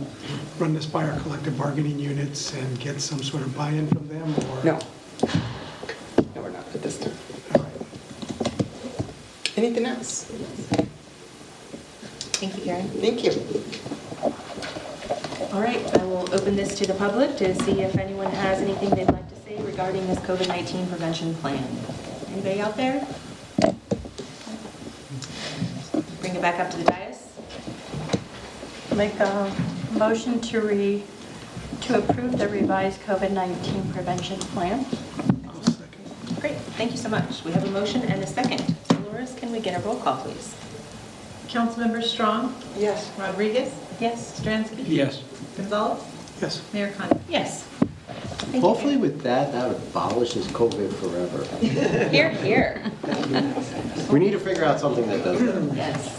run this by our collective bargaining units and get some sort of buy-in from them, or? No. No, we're not at this time. Anything else? Thank you, Karen. Thank you. All right, I will open this to the public to see if anyone has anything they'd like to say regarding this COVID-19 prevention plan. Anybody out there? Bring it back up to the dais. Make a motion to approve the revised COVID-19 prevention plan. Great, thank you so much. We have a motion and a second. So Loris, can we get a roll call, please? Councilmember Strong? Yes. Rodriguez? Yes. Stransky? Yes. Gonzalez? Yes. Mayor Condon? Yes. Thank you. Hopefully with that, that abolishes COVID forever. Here, here. We need to figure out something that does that. Yes.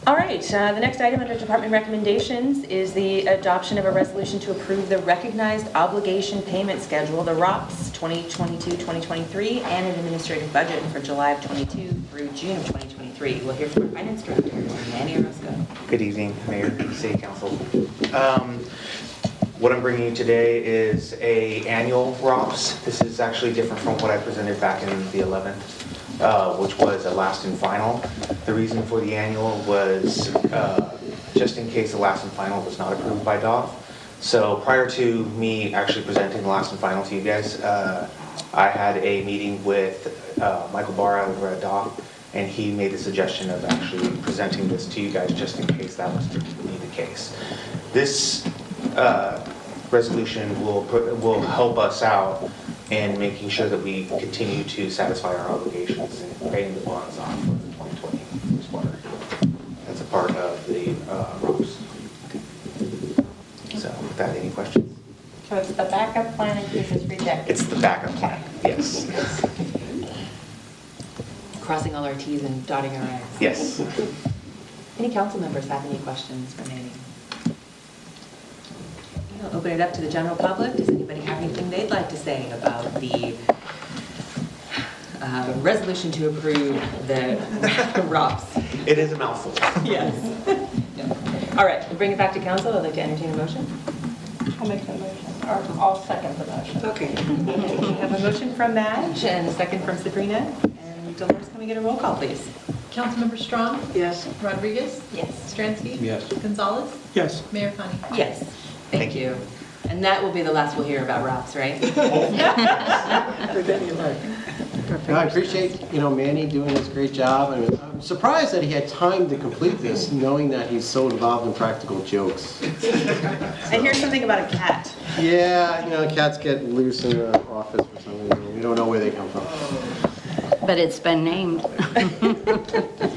All right, the next item under department recommendations is the adoption of a resolution to approve the recognized obligation payment schedule, the ROPS 2022-2023, and an administrative budget for July of 22 through June of 2023. We'll hear from our finance director, Manny Orozco. Good evening, Mayor, City Council. What I'm bringing you today is a annual ROPS. This is actually different from what I presented back in the 11th, which was a last and final. The reason for the annual was just in case the last and final was not approved by DOF. So prior to me actually presenting the last and final to you guys, I had a meeting with Michael Barra over at DOF, and he made the suggestion of actually presenting this to you guys just in case that was to be the case. This resolution will help us out in making sure that we continue to satisfy our obligations and paying the bonds off for the 2020 quarter. That's a part of the ROPS. So with that, any questions? So it's the backup plan in case it's rejected. It's the backup plan, yes. Crossing all our T's and dotting our I's. Yes. Any council members have any questions for Manny? I'll open it up to the general public. Does anybody have anything they'd like to say about the resolution to approve the ROPS? It is a mouthful. Yes. All right, we'll bring it back to council. I'd like to entertain a motion. I'll make the motion, or I'll second the motion. Okay. We have a motion from Madge and a second from Sabrina. And Dolores, can we get a roll call, please? Councilmember Strong? Yes. Rodriguez? Yes. Stransky? Yes. Gonzalez? Yes. Mayor Condon? Yes. Thank you. And that will be the last we'll hear about ROPS, right? No, I appreciate, Manny doing his great job. I'm surprised that he had time to complete this, knowing that he's so involved in practical jokes. I hear something about a cat. Yeah, cats get loose in the office for some reason. We don't know where they come from. But it's been named.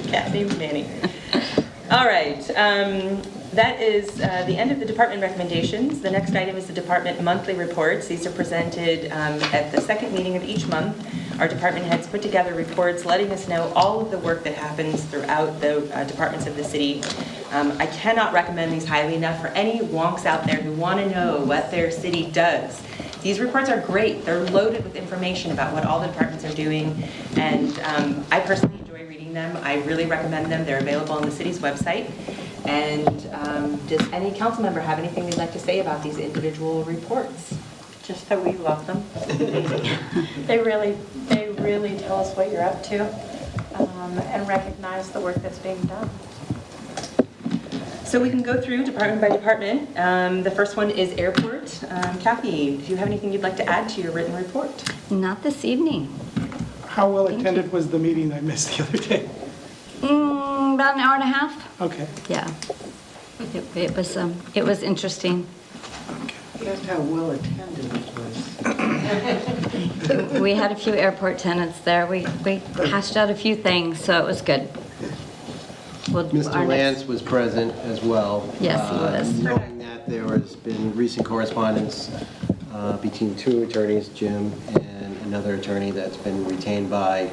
Cat named Manny. All right. That is the end of the department recommendations. The next item is the department monthly reports. These are presented at the second meeting of each month. Our department heads put together reports letting us know all of the work that happens throughout the departments of the city. I cannot recommend these highly enough for any wonks out there who want to know what their city does. These reports are great. They're loaded with information about what all the departments are doing, and I personally enjoy reading them. I really recommend them. They're available on the city's website. And does any council member have anything they'd like to say about these individual reports? Just that we love them. They really tell us what you're up to and recognize the work that's being done. So we can go through department by department. The first one is airport. Kathy, do you have anything you'd like to add to your written report? Not this evening. How well attended was the meeting I missed the other day? About an hour and a half. Okay. Yeah. It was interesting. That's how well attended it was. We had a few airport tenants there. We hashed out a few things, so it was good. Mr. Lance was present as well. Yes, he was. Knowing that there has been recent correspondence between two attorneys, Jim and another attorney that's been retained by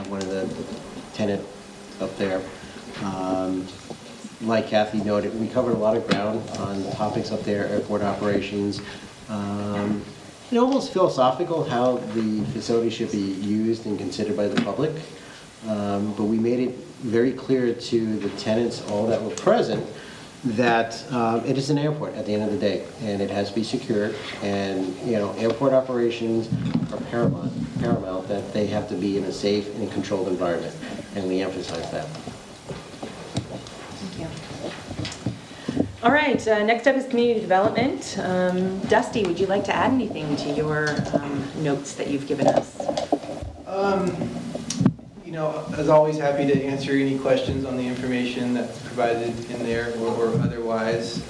one of the tenant up there. like Kathy noted, we covered a lot of ground on topics up there, airport operations, and almost philosophical how the facility should be used and considered by the public. But we made it very clear to the tenants, all that were present, that it is an airport at the end of the day, and it has to be secured. And airport operations are paramount that they have to be in a safe and controlled environment, and we emphasize that. Thank you. All right, next up is community development. Dusty, would you like to add anything to your notes that you've given us? As always, happy to answer any questions on the information that's provided in there or otherwise.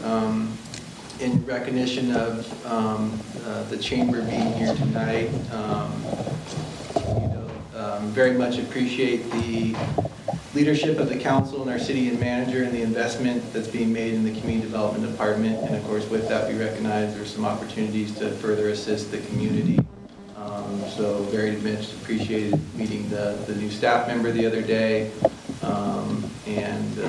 In recognition of the chamber being here tonight, very much appreciate the leadership of the council and our city and manager and the investment that's being made in the community development department. And of course, with that, we recognize there's some opportunities to further assist the community. So very much appreciated meeting the new staff member the other day, and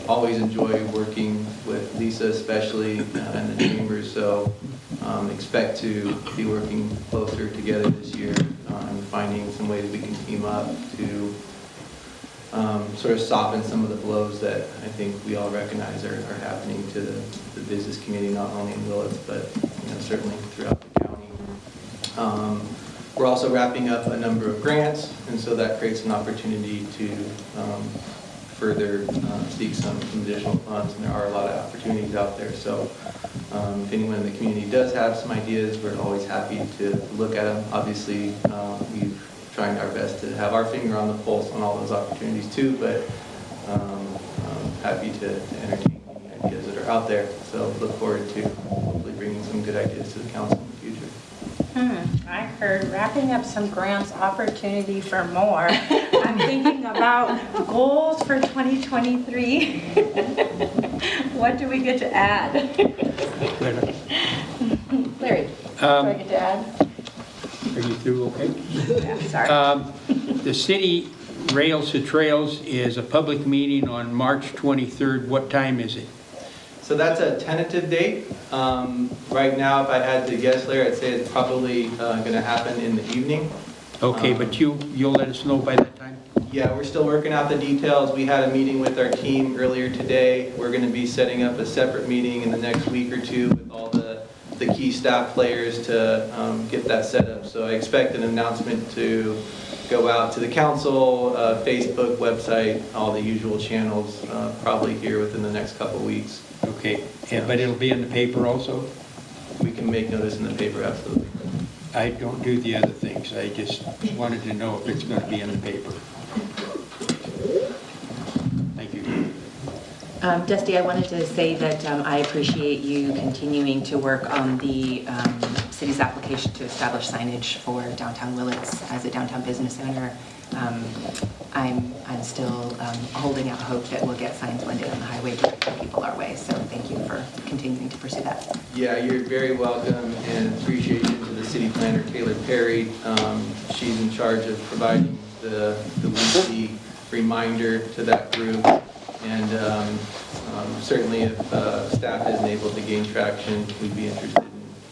always enjoy working with Lisa, especially in the chambers. So expect to be working closer together this year and finding some ways we can team up to sort of soften some of the blows that I think we all recognize are happening to the business community, not only in Willits, but certainly throughout the county. We're also wrapping up a number of grants, and so that creates an opportunity to further seek some additional funds, and there are a lot of opportunities out there. So if anyone in the community does have some ideas, we're always happy to look at them. Obviously, we've trying our best to have our finger on the pulse on all those opportunities too, but happy to entertain any ideas that are out there. So look forward to hopefully bringing some good ideas to the council in the future. I heard wrapping up some grants, opportunity for more. I'm thinking about goals for 2023. What do we get to add? Larry, do I get to add? Are you through okay? Yeah, sorry. The city Rails to Trails is a public meeting on March 23rd. What time is it? So that's a tentative date. Right now, if I had to guess, Larry, I'd say it's probably going to happen in the evening. Okay, but you'll let us know by that time? Yeah, we're still working out the details. We had a meeting with our team earlier today. We're going to be setting up a separate meeting in the next week or two with all the key staff players to get that set up. So I expect an announcement to go out to the council, Facebook, website, all the usual channels, probably here within the next couple of weeks. Okay, but it'll be in the paper also? We can make notice in the paper, absolutely. I don't do the other things. I just wanted to know if it's going to be in the paper. Thank you. Dusty, I wanted to say that I appreciate you continuing to work on the city's application to establish signage for downtown Willits. As a downtown business owner, I'm still holding out hope that we'll get signs one day on the highway to direct people our way. So thank you for continuing to pursue that. Yeah, you're very welcome, and appreciation to the city planner, Taylor Perry. She's in charge of providing the weekly reminder to that group. And certainly if staff isn't able to gain traction, we'd be interested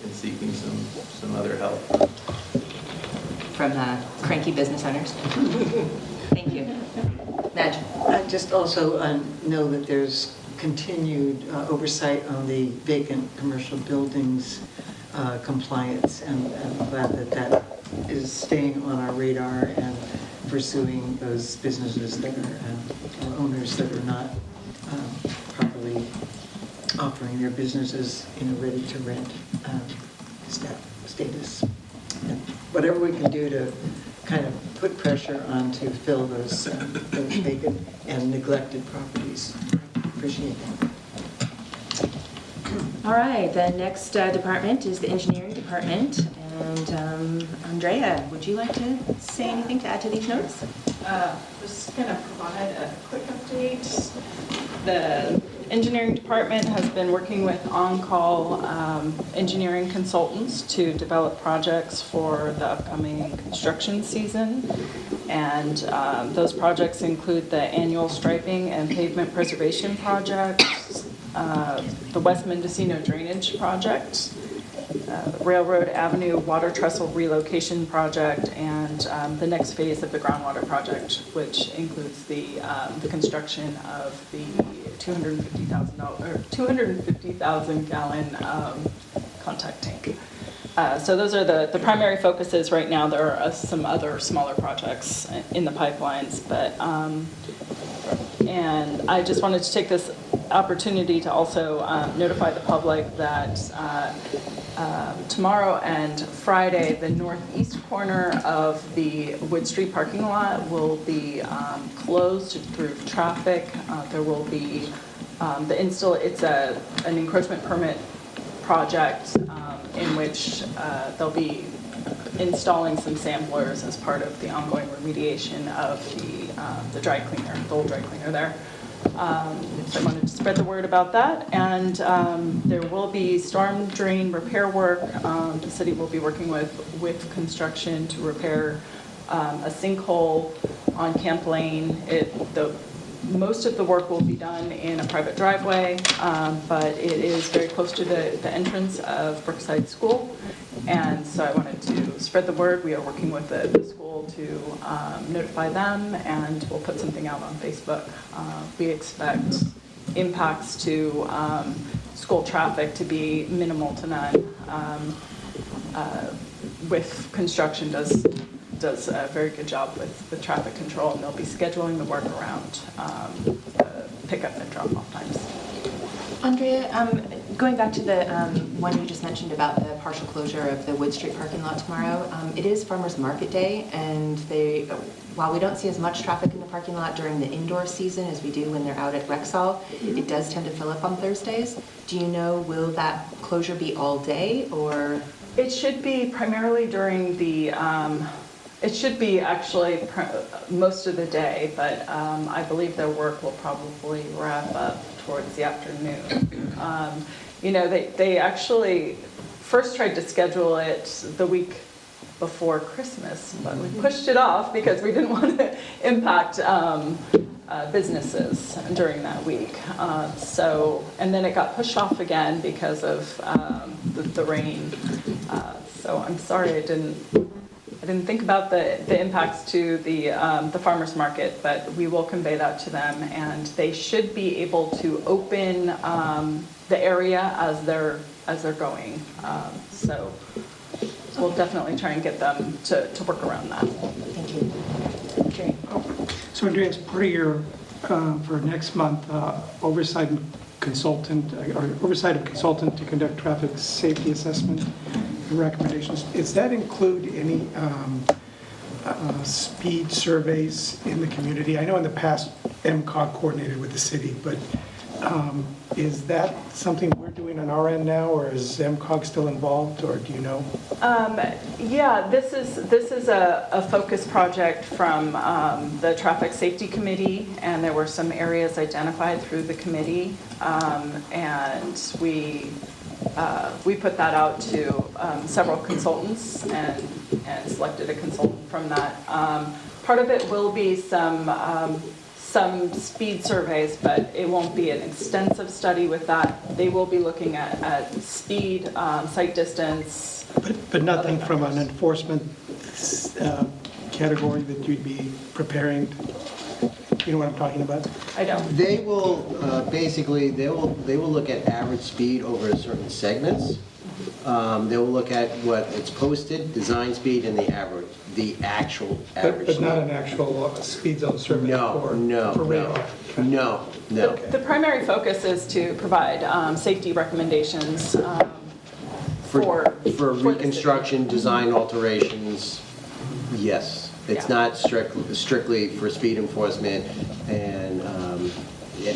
in seeking some other help. From cranky business owners. Thank you. Madge. I just also know that there's continued oversight on the vacant commercial buildings compliance, and I'm glad that is staying on our radar and pursuing those businesses that are, or owners that are not properly offering their businesses ready to rent status. And whatever we can do to kind of put pressure on to fill those vacant and neglected properties. Appreciate that. All right, the next department is the engineering department. And Andrea, would you like to say anything to add to these notes? Just going to provide a quick update. The engineering department has been working with on-call engineering consultants to develop projects for the upcoming construction season. And those projects include the annual striping and pavement preservation projects, the West Mendocino drainage project, Railroad Avenue Water Trestle relocation project, and the next phase of the groundwater project, which includes the construction of the 250,000 gallon contact tank. So those are the primary focuses right now. There are some other smaller projects in the pipelines, but and I just wanted to take this opportunity to also notify the public that tomorrow and Friday, the northeast corner of the Wood Street parking lot will be closed through traffic. There will be it's an encroachment permit project in which they'll be installing some samplers as part of the ongoing remediation of the dry cleaner, the old dry cleaner there. So I wanted to spread the word about that. And there will be storm drain repair work. The city will be working with construction to repair a sinkhole on Camp Lane. Most of the work will be done in a private driveway, but it is very close to the entrance of Brookside School. And so I wanted to spread the word. We are working with the school to notify them, and we'll put something out on Facebook. We expect impacts to school traffic to be minimal to none. With construction does a very good job with traffic control, and they'll be scheduling the work around pickup and drop-off times. Andrea, going back to the one you just mentioned about the partial closure of the Wood Street parking lot tomorrow, it is Farmers Market Day, and while we don't see as much traffic in the parking lot during the indoor season as we do when they're out at Rexall, it does tend to fill up on Thursdays. Do you know, will that closure be all day, or? It should be primarily during the, it should be actually most of the day, but I believe their work will probably wrap up towards the afternoon. They actually first tried to schedule it the week before Christmas, but we pushed it off because we didn't want to impact businesses during that week. And then it got pushed off again because of the rain. So I'm sorry I didn't think about the impacts to the farmers market, but we will convey that to them, and they should be able to open the area as they're going. So we'll definitely try and get them to work around that. Thank you. Okay. So Andrea, as part of your, for next month, oversight of consultant to conduct traffic safety assessment and recommendations, does that include any speed surveys in the community? I know in the past MCOG coordinated with the city, but is that something we're doing on our end now, or is MCOG still involved, or do you know? Yeah, this is a focus project from the Traffic Safety Committee, and there were some areas identified through the committee, and we put that out to several consultants and selected a consultant from that. Part of it will be some speed surveys, but it won't be an extensive study with that. They will be looking at speed, sight distance. But nothing from an enforcement category that you'd be preparing? You know what I'm talking about? I don't. They will basically they will look at average speed over certain segments. They will look at what it's posted, design speed, and the actual average. But not an actual speed zone survey for radar? No. The primary focus is to provide safety recommendations for reconstruction, design alterations. Yes, it's not strictly for speed enforcement and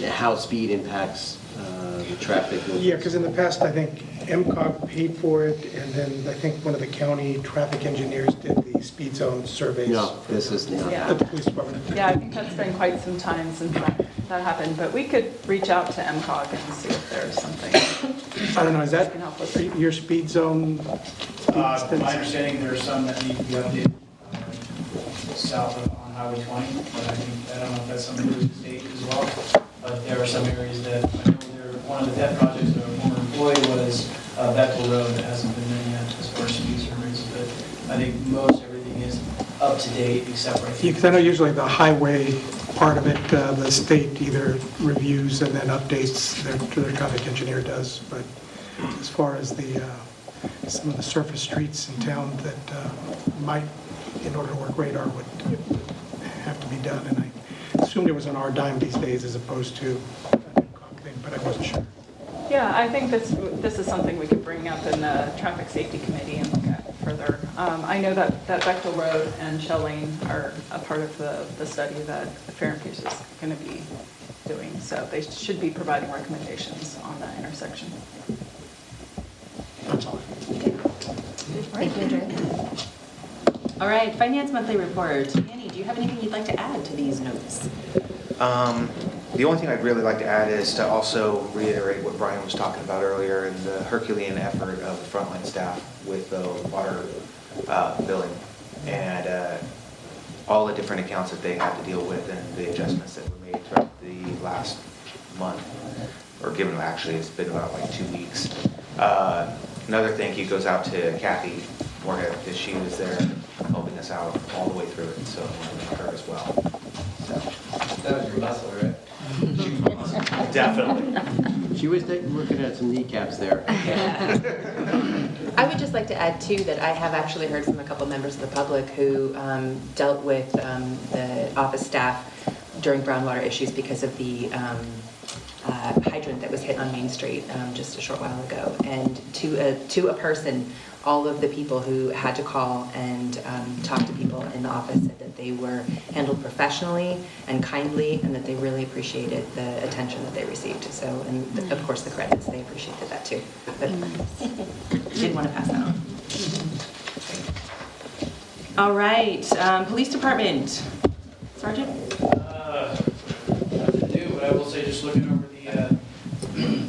how speed impacts the traffic. Yeah, because in the past, I think MCOG paid for it, and then I think one of the county traffic engineers did the speed zone surveys. No, this is not. Yeah. At the police department. Yeah, I think that's been quite some time since that that happen, but we could reach out to MCOG and see if there's something. I don't know, is that Can help with your speed zone? My understanding, there are some that need to be updated south of on Highway 20, but I don't know if that's something to do with the state as well. But there are some areas that, I know one of the Dept projects that a former employee was Bechtel Road that hasn't been done yet as far as speed surveys, but I think most everything is up to date except for. Because I know usually the highway part of it, the state either reviews and then updates, their traffic engineer does, but as far as the, some of the surface streets in town that might, in order to work radar, would have to be done, and I assumed it was on our dime these days as opposed to a NIMCOG thing, but I wasn't sure. Yeah, I think this is something we could bring up in the Traffic Safety Committee and look at further. I know that Bechtel Road and Shell Lane are a part of the study that Fair and Fuse is going to be doing, so they should be providing recommendations on that intersection. That's all. Thank you, Andrea. All right, Finance Monthly Report. Annie, do you have anything you'd like to add to these notes? The only thing I'd really like to add is to also reiterate what Brian was talking about earlier and the Herculean effort of the frontline staff with the water billing and all the different accounts that they had to deal with and the adjustments that were made throughout the last month, or given actually it's been about like 2 weeks. Another thank you goes out to Kathy Moorhead because she was there helping us out all the way through it, so I want to thank her as well. So. That was your muscle, right? Definitely. She was working at some kneecaps there. I would just like to add, too, that I have actually heard from a couple members of the public who dealt with the office staff during groundwater issues because of the hydrant that was hit on Main Street just a short while ago. And to a person, all of the people who had to call and talk to people in the office said that they were handled professionally and kindly, and that they really appreciated the attention that they received. So, and of course the credits, they appreciated that too. But did want to pass that on. All right, Police Department. Sergeant? Nothing new, but I will say, just looking over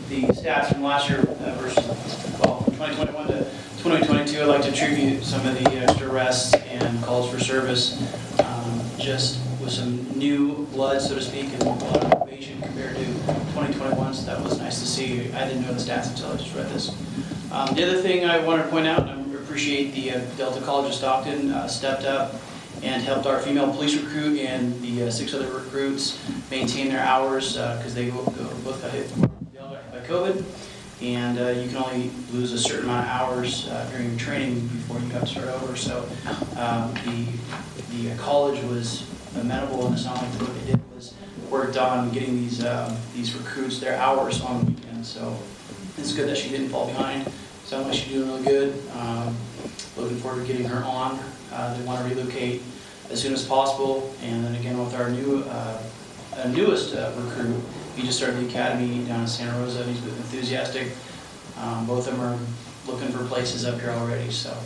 the stats from last year versus, well, from 2021 to 2022, I'd like to attribute some of the extra arrests and calls for service, just with some new blood, so to speak, and a lot of probation compared to 2021, so that was nice to see. I didn't know the stats until I just read this. The other thing I wanted to point out, and I appreciate the Delta College of Stockton stepped up and helped our female police recruit and the 6 other recruits maintain their hours because they both got hit by COVID. And you can only lose a certain amount of hours during your training before you have to start over. So the college was amenable, and it's not like what they did was worked on getting these recruits their hours on the weekend. So it's good that she didn't fall behind. Sounds like she's doing really good. Looking forward to getting her on. They want to relocate as soon as possible. And then again with our newest recruit. He just started the academy down in Santa Rosa, and he's been enthusiastic. Both of them are looking for places up here already, so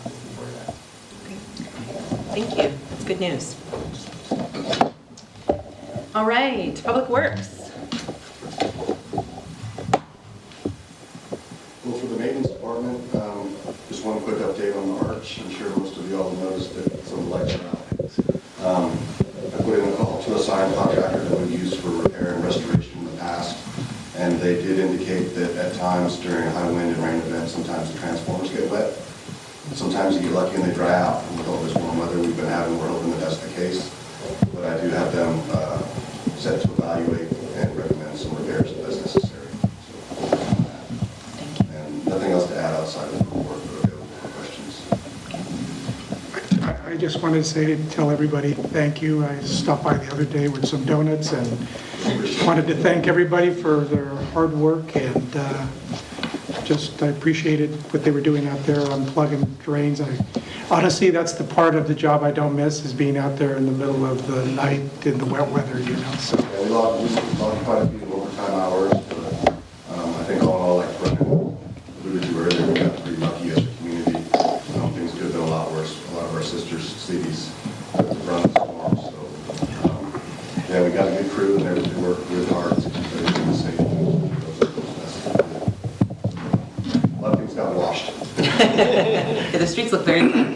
looking forward to that. Okay. Thank you. That's good news. All right, Public Works. Well, for the maintenance department, just one quick update on the arch. I'm sure most of you all noticed that some of the lights are out. I put in a call to a sign contractor that we used for repair and restoration in the past, and they did indicate that at times during high wind and rain events, sometimes the transformers get wet. Sometimes you get lucky and they dry out. And with all this warm weather we've been having, we're hoping that that's the case. But I do have them set to evaluate and recommend some repairs as necessary. So, thank you. And nothing else to add outside of the report, but available for questions. I just wanted to tell everybody thank you. I stopped by the other day with some donuts and wanted to thank everybody for their hard work, and I appreciated what they were doing out there unplugging drains. Honestly, that's the part of the job I don't miss, is being out there in the middle of the night in the wet weather, you know. So. Yeah, we logged quite a few overtime hours, but I think all in all, like Brendan alluded to earlier, we got pretty lucky as a community. Things could have been a lot worse. A lot of our sisters' cities had to run the storm, so yeah, we got a good crew and they work Yeah, the streets look very clean.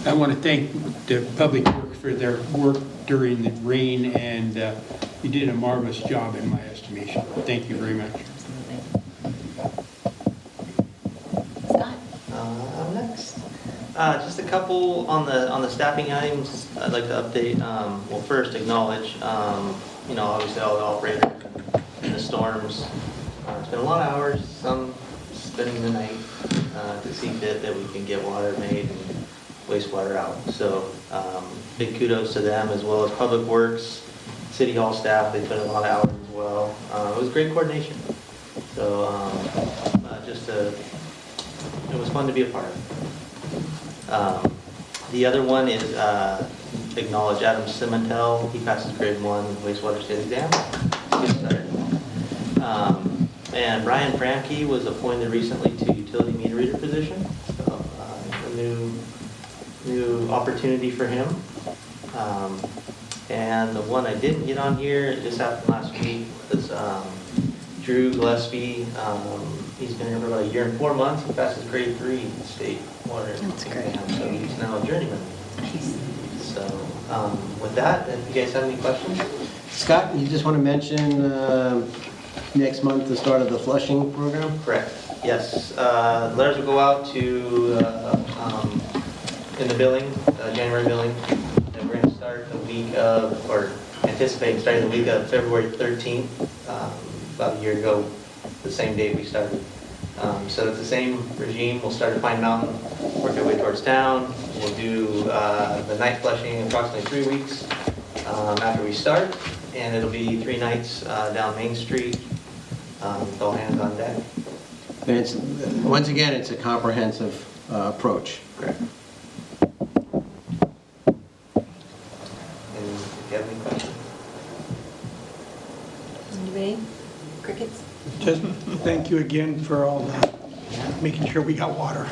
I want to thank the Public Works for their work during the rain, and you did a marvelous job in my estimation. Thank you very much. I'm next. Just a couple on the staffing items I'd like to update. Well, first acknowledge, obviously all the operators in the storms. It's been a lot of hours, some spending the night to see fit that we can get water made and wastewater out. So big kudos to them, as well as Public Works, City Hall staff. They put in a lot of hours as well. It was great coordination. So it was fun to be a part of. The other one is acknowledge Adam Cimentel. He passed his grade 1 wastewater state exam. Good start. And Brian Franke was appointed recently to utility meter reader position. So a new opportunity for him. And the one I didn't get on here, it just happened last week, was Drew Gillespie. He's been here for about 1 year and 4 months. He passed his grade 3 state water exam, so he's now a journeyman. So with that, if you guys have any questions? Scott, you just want to mention next month the start of the flushing program? Correct. Yes. Letters will go out to in the billing, January billing, and we're going to start the week of, or anticipate starting the week of February 13th. About a year ago, the same day we started. So it's the same regime. We'll start at Pine Mountain, work our way towards town. We'll do the night flushing in approximately 3 weeks after we start, and it'll be 3 nights down Main Street, with all hands on deck. And it's, once again, it's a comprehensive approach. Correct. And if you have any questions? Anybody? Crickets? Just thank you again for all the, making sure we got water.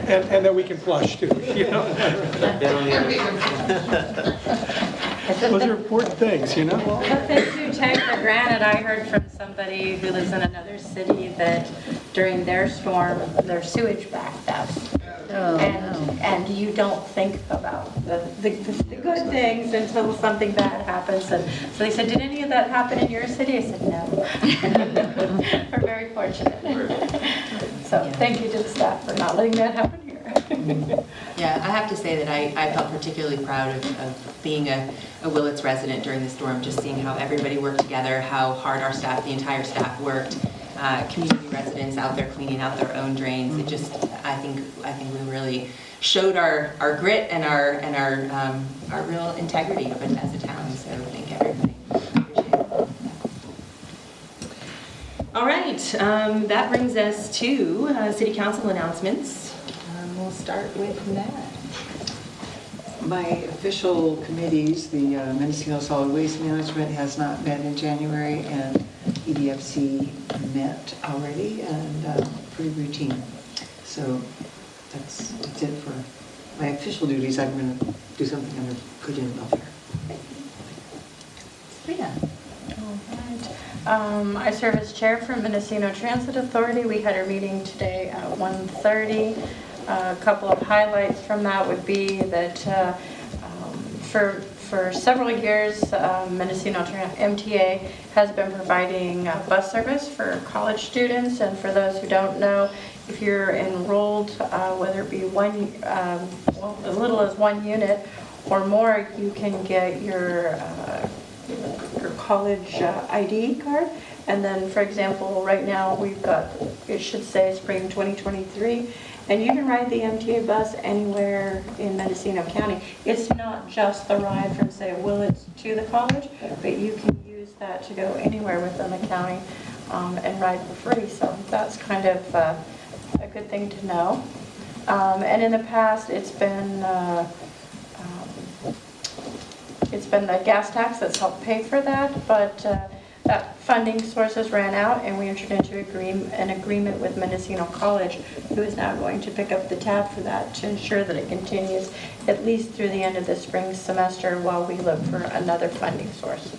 And that we can flush too, you know? Those are important things, you know? Nothing to take for granted. I heard from somebody who lives in another city that during their storm, their sewage backed up. And you don't think about the good things until something bad happens. And so they said, did any of that happen in your city? I said, no. We're very fortunate. So thank you to the staff for not letting that happen here. Yeah, I have to say that I felt particularly proud of being a Willits resident during the storm, just seeing how everybody worked together, how hard our staff, the entire staff worked. Community residents out there cleaning out their own drains. It just, I think we really showed our grit and our real integrity of it as a town. So thank everybody. Appreciate it. All right, that brings us to City Council announcements. We'll start with Nat. My official committees, the Mendocino Solid Waste Management has not met in January, and EDFC met already, and pretty routine. So that's it for my official duties. I'm going to do something under good and welfare. Sabrina. All right. I serve as chair for Mendocino Transit Authority. We had our meeting today at 1:30. A couple of highlights from that would be that for several years, Mendocino MTA has been providing bus service for college students. And for those who don't know, if you're enrolled, whether it be as little as 1 unit or more, you can get your college ID card. And then, for example, right now we've got, it should say spring 2023. And you can ride the MTA bus anywhere in Mendocino County. It's not just the ride from, say, Willits to the college, but you can use that to go anywhere within the county and ride for free. So that's kind of a good thing to know. And in the past, it's been the gas tax that's helped pay for that, but that funding sources ran out, and we entered into an agreement with Mendocino College, who is now going to pick up the tab for that to ensure that it continues at least through the end of the spring semester while we look for another funding source.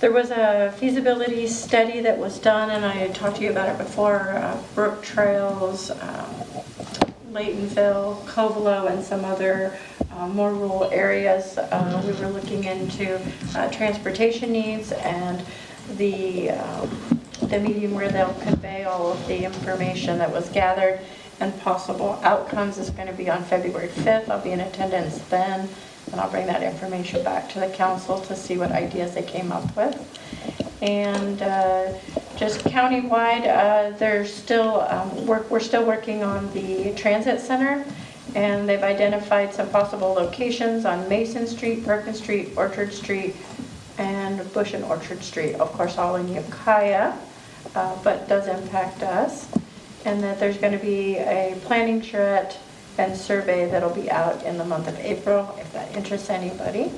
There was a feasibility study that was done, and I had talked to you about it before, Brook Trails, Laytonville, Covelo, and some other more rural areas. We were looking into transportation needs and the meeting where they'll convey all of the information that was gathered and possible outcomes is going to be on February 5th. I'll be in attendance then, and I'll bring that information back to the council to see what ideas they came up with. And just countywide, there's still we're still working on the transit center, and they've identified some possible locations on Mason Street, Perkins Street, Orchard Street, and Bush and Orchard Street. Of course, all in Ukiah, but does impact us. And that there's going to be a planning charrette and survey that'll be out in the month of April, if that interests anybody.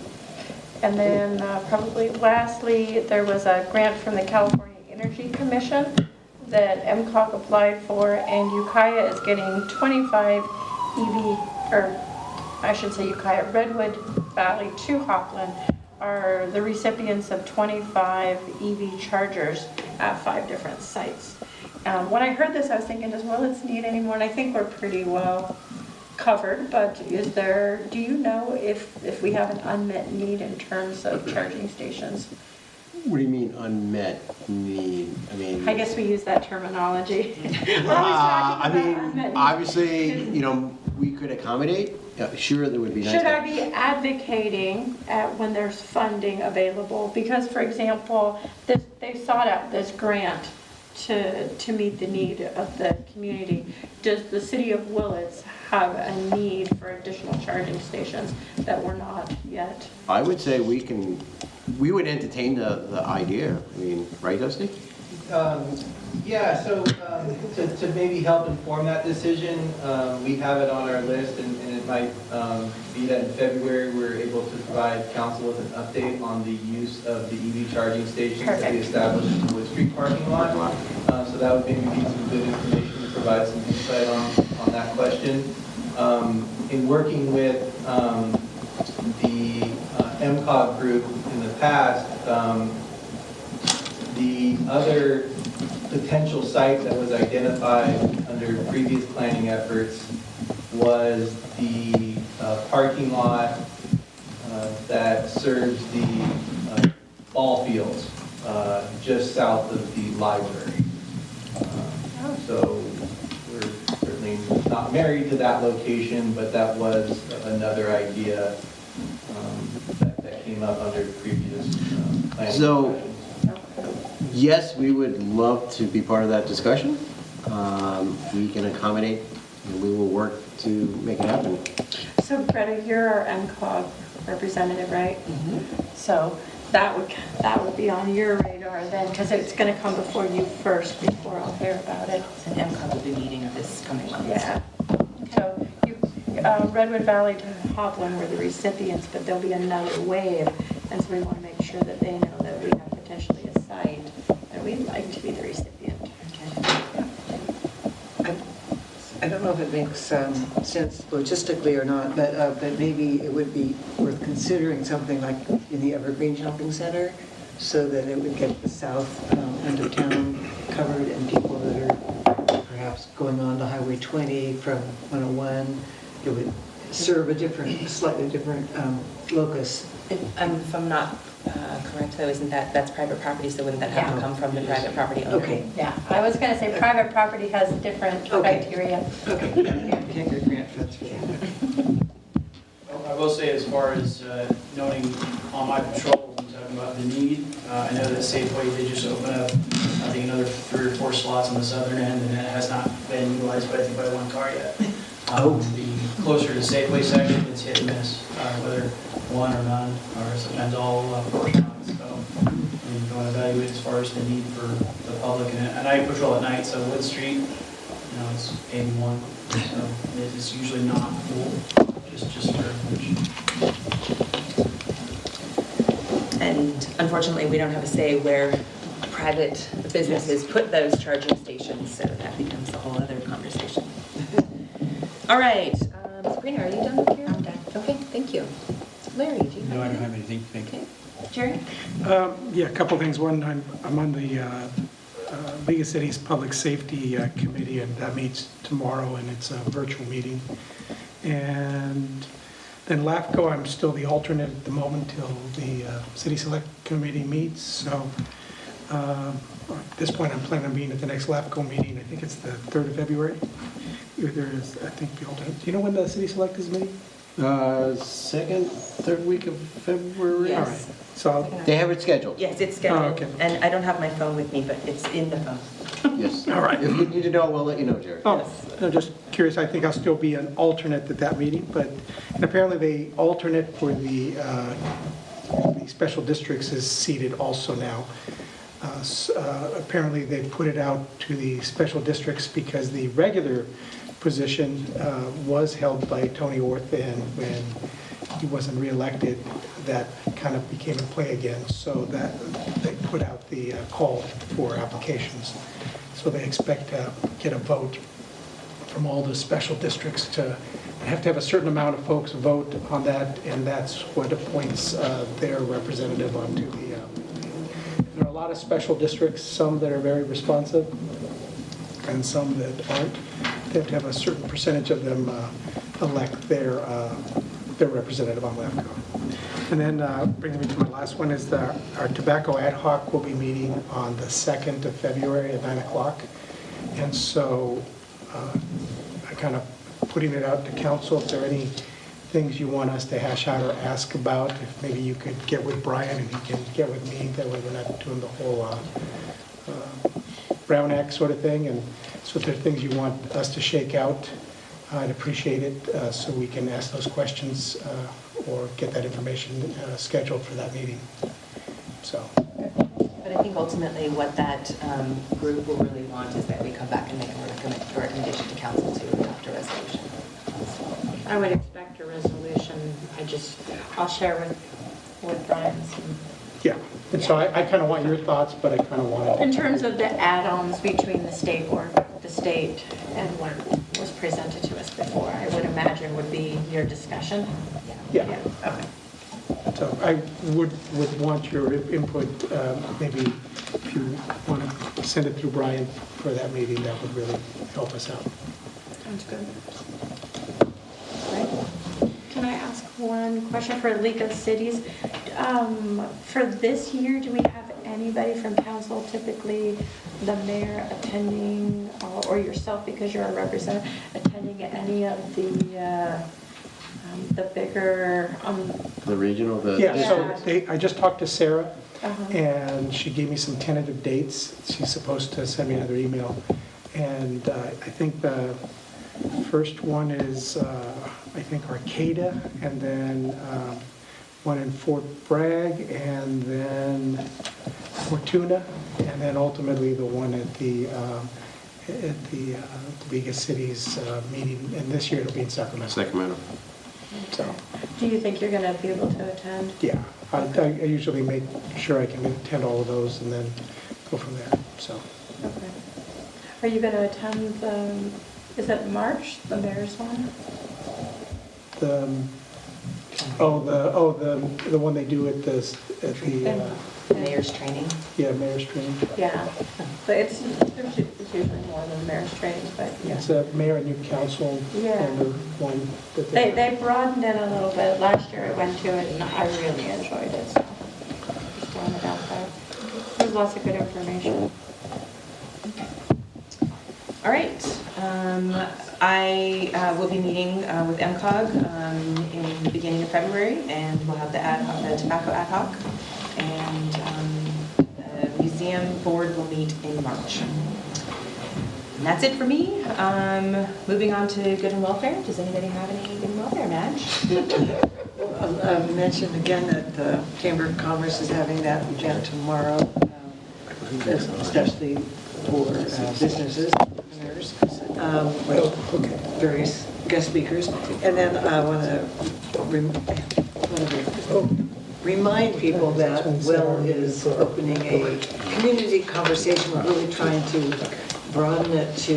And then probably lastly, there was a grant from the California Energy Commission that MCOG applied for, and Ukiah is getting 25 Ukiah, Redwood Valley to Hopland are the recipients of 25 EV chargers at 5 different sites. When I heard this, I was thinking, does Willits need any more? And I think we're pretty well covered, but do you know if we have an unmet need in terms of charging stations? What do you mean unmet need? I guess we use that terminology. Obviously, we could accommodate. Sure, there would be nice. Should I be advocating when there's funding available? Because, for example, they sought out this grant to meet the need of the community. Does the city of Willits have a need for additional charging stations that we're not yet? I would say we would entertain the idea. Right, Dusty? Yeah, so to maybe help inform that decision, we have it on our list, and it might be that in February we're able to provide council with an update on the use of the EV charging stations that we established in the Wood Street parking lot. So that would maybe be some good information to provide some insight on that question. In working with the MCOG group in the past, the other potential site that was identified under previous planning efforts was the parking lot that serves the ball fields just south of the library. So we're certainly not married to that location, but that was another idea that came up under previous planning. So, yes, we would love to be part of that discussion. We can accommodate, and we will work to make it happen. So Greta, you're our MCOG representative, right? Mm-hmm. So that would be on your radar then, because it's going to come before you first before I'll hear about it. And MCOG will be meeting this coming month. Yeah. So Redwood Valley to Hopland were the recipients, but there'll be another wave, and so we want to make sure that they know that we have potentially a site that we'd like to be the recipient. I don't know if it makes sense logistically or not, but maybe it would be worth considering something like in the Evergreen Shopping Center, so that it would get the south end of town covered, and people that are perhaps going on to Highway 20 from 101, it would serve a slightly different locus. If I'm not correct, though, isn't that's private property, so wouldn't that have to come from the private property owner? Okay. Yeah, I was going to say private property has different criteria. Okay, can't get grant funds for that. I will say, as far as noting on my patrol, when talking about the need, I know that Safeway did just open up, I think, another 3 or 4 slots on the southern end, and it has not been utilized by one car yet. The closer to Safeway section, it's hit and miss, whether one or none, or it depends all or not. So you want to evaluate as far as the need for the public. And I patrol at night, so Wood Street, it's 81, so it's usually not full, just for And unfortunately, we don't have a say where private businesses put those charging stations, so that becomes a whole other conversation. All right, Sabrina, are you done with your? I'm done. Okay, thank you. Larry, do you have No, I don't have anything. Thank you. Okay. Jerry? Yeah, a couple things. One, I'm on the League of Cities Public Safety Committee, and that meets tomorrow, and it's a virtual meeting. And then LAFCO, I'm still the alternate at the moment till the City Select Committee meets. So at this point, I'm planning on being at the next LAFCO meeting. I think it's the 3rd of February. There is, I think, the alternate. Do you know when the City Select is meeting? Second, third week of February? Yes. All right. So They have it scheduled. Yes, it's scheduled. Oh, okay. And I don't have my phone with me, but it's in the phone. Yes. All right. If we need to know, we'll let you know, Jerry. Oh, no, just curious, I think I'll still be an alternate at that meeting, but, and apparently the alternate for the special districts is seated also now. Apparently they put it out to the special districts because the regular position was held by Tony Orth, and when he wasn't reelected, that kind of became in play again, so that they put out the call for applications. So they expect to get a vote from all the special districts to have a certain amount of folks vote on that, and that's what appoints their representative onto the. There are a lot of special districts, some that are very responsive, and some that aren't. They have to have a certain percentage of them elect their representative on LAFCO. And then bringing me to my last one is our tobacco ad hoc will be meeting on the 2nd of February at 9 o'clock. And so I kind of putting it out to council, if there are any things you want us to hash out or ask about, if maybe you could get with Brian and he can get with me, that way we're not doing the whole Brown Act sort of thing. And so if there are things you want us to shake out, I'd appreciate it, so we can ask those questions or get that information scheduled for that meeting. So. But I think ultimately what that group will really want is that we come back and make a recommendation to council to adopt a resolution. I would expect a resolution. I'll share with Brian. Yeah, and so I kind of want your thoughts, but I kind of want In terms of the add-ons between the state and what was presented to us before, I would imagine would be your discussion. Yeah. Okay. So I would want your input, maybe if you want to send it through Brian for that meeting, that would really help us out. Sounds good. Can I ask one question for League of Cities? For this year, do we have anybody from council, typically the mayor attending, or yourself because you're a representative, attending any of the bigger... The regional, so I just talked to Sarah, Uh-huh. and she gave me some tentative dates. She's supposed to send me another email. And I think the first one is, I think, Arcata, and then one in Fort Bragg, and then Fortuna, and then ultimately the one at the League of Cities meeting. And this year it'll be in Sacramento. So, Do you think you're going to be able to attend? yeah, I usually make sure I can attend all of those and then go from there, so. Okay. Are you going to attend is it March, the mayor's one? The one they do at the Mayor's training? Yeah, mayor's training. Yeah, but it's usually more than mayor's training, but yeah. It's a mayor and new council member one. That They broadened it a little bit. Last year I went to it and I really enjoyed it, so just throwing it out there. There's lots of good information. All right. I will be meeting with MCOG in the beginning of February, and we'll have the tobacco ad hoc, and the museum board will meet in March. And that's it for me. Moving on to good and welfare. Does anybody have any good and welfare, Madge? I'll mention again that the Chamber of Commerce is having that again tomorrow, especially for businesses, entrepreneurs, various guest speakers. And then I want to remind people that Will is opening a community conversation. We're really trying to broaden it to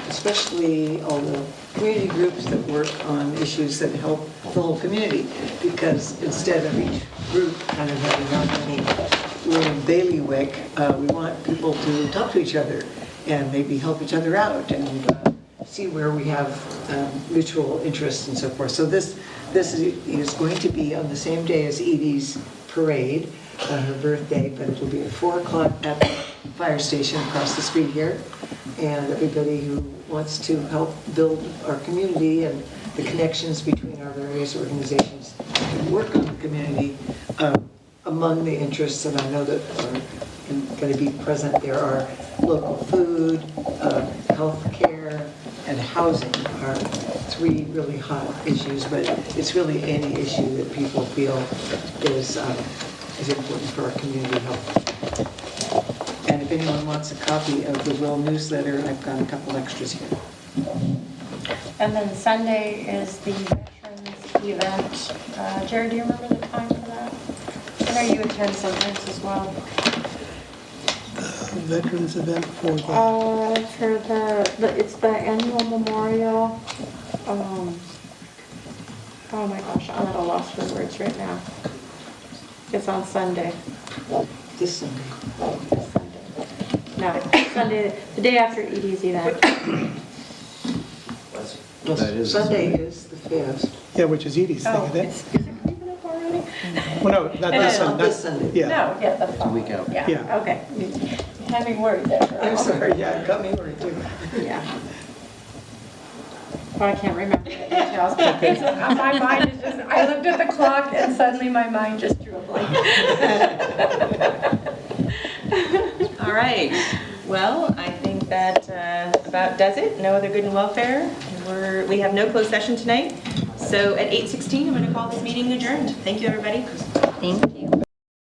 especially all the community groups that work on issues that help the whole community. Because instead of each group kind of having their little bailiwick, we want people to talk to each other and maybe help each other out and see where we have mutual interests and so forth. So this is going to be on the same day as Edie's parade, her birthday, but it will be at 4 o'clock at the fire station across the street here. And everybody who wants to help build our community and the connections between our various organizations and work on the community, among the interests that I know that are going to be present, there are local food, health care, and housing are 3 really hot issues, but it's really any issue that people feel is important for our community health. And if anyone wants a copy of the Will newsletter, I've got a couple extras here. And then Sunday is the Veterans event. Jared, do you remember the time for that? I know you attend sometimes as well. The Veterans event for it's the annual memorial. Oh my gosh, I'm at a loss for words right now. It's on Sunday. This Sunday. This Sunday. No, Sunday, the day after Edie's event. Sunday is the 5th. Yeah, which is Edie's thing, isn't it? Is it creeping up already? Well, no, not this Sunday. This Sunday. Yeah. No, yeah, the It's a week out. Yeah, okay. Had me worried there. I'm sorry, yeah, it got me worried too. Yeah. Well, I can't remember the details. My mind is just, I looked at the clock and suddenly my mind just drew a blank. All right. Well, I think that about does it. No other good and welfare. We have no closed session tonight. So at 8:16, I'm going to call this meeting adjourned. Thank you, everybody. Thank you.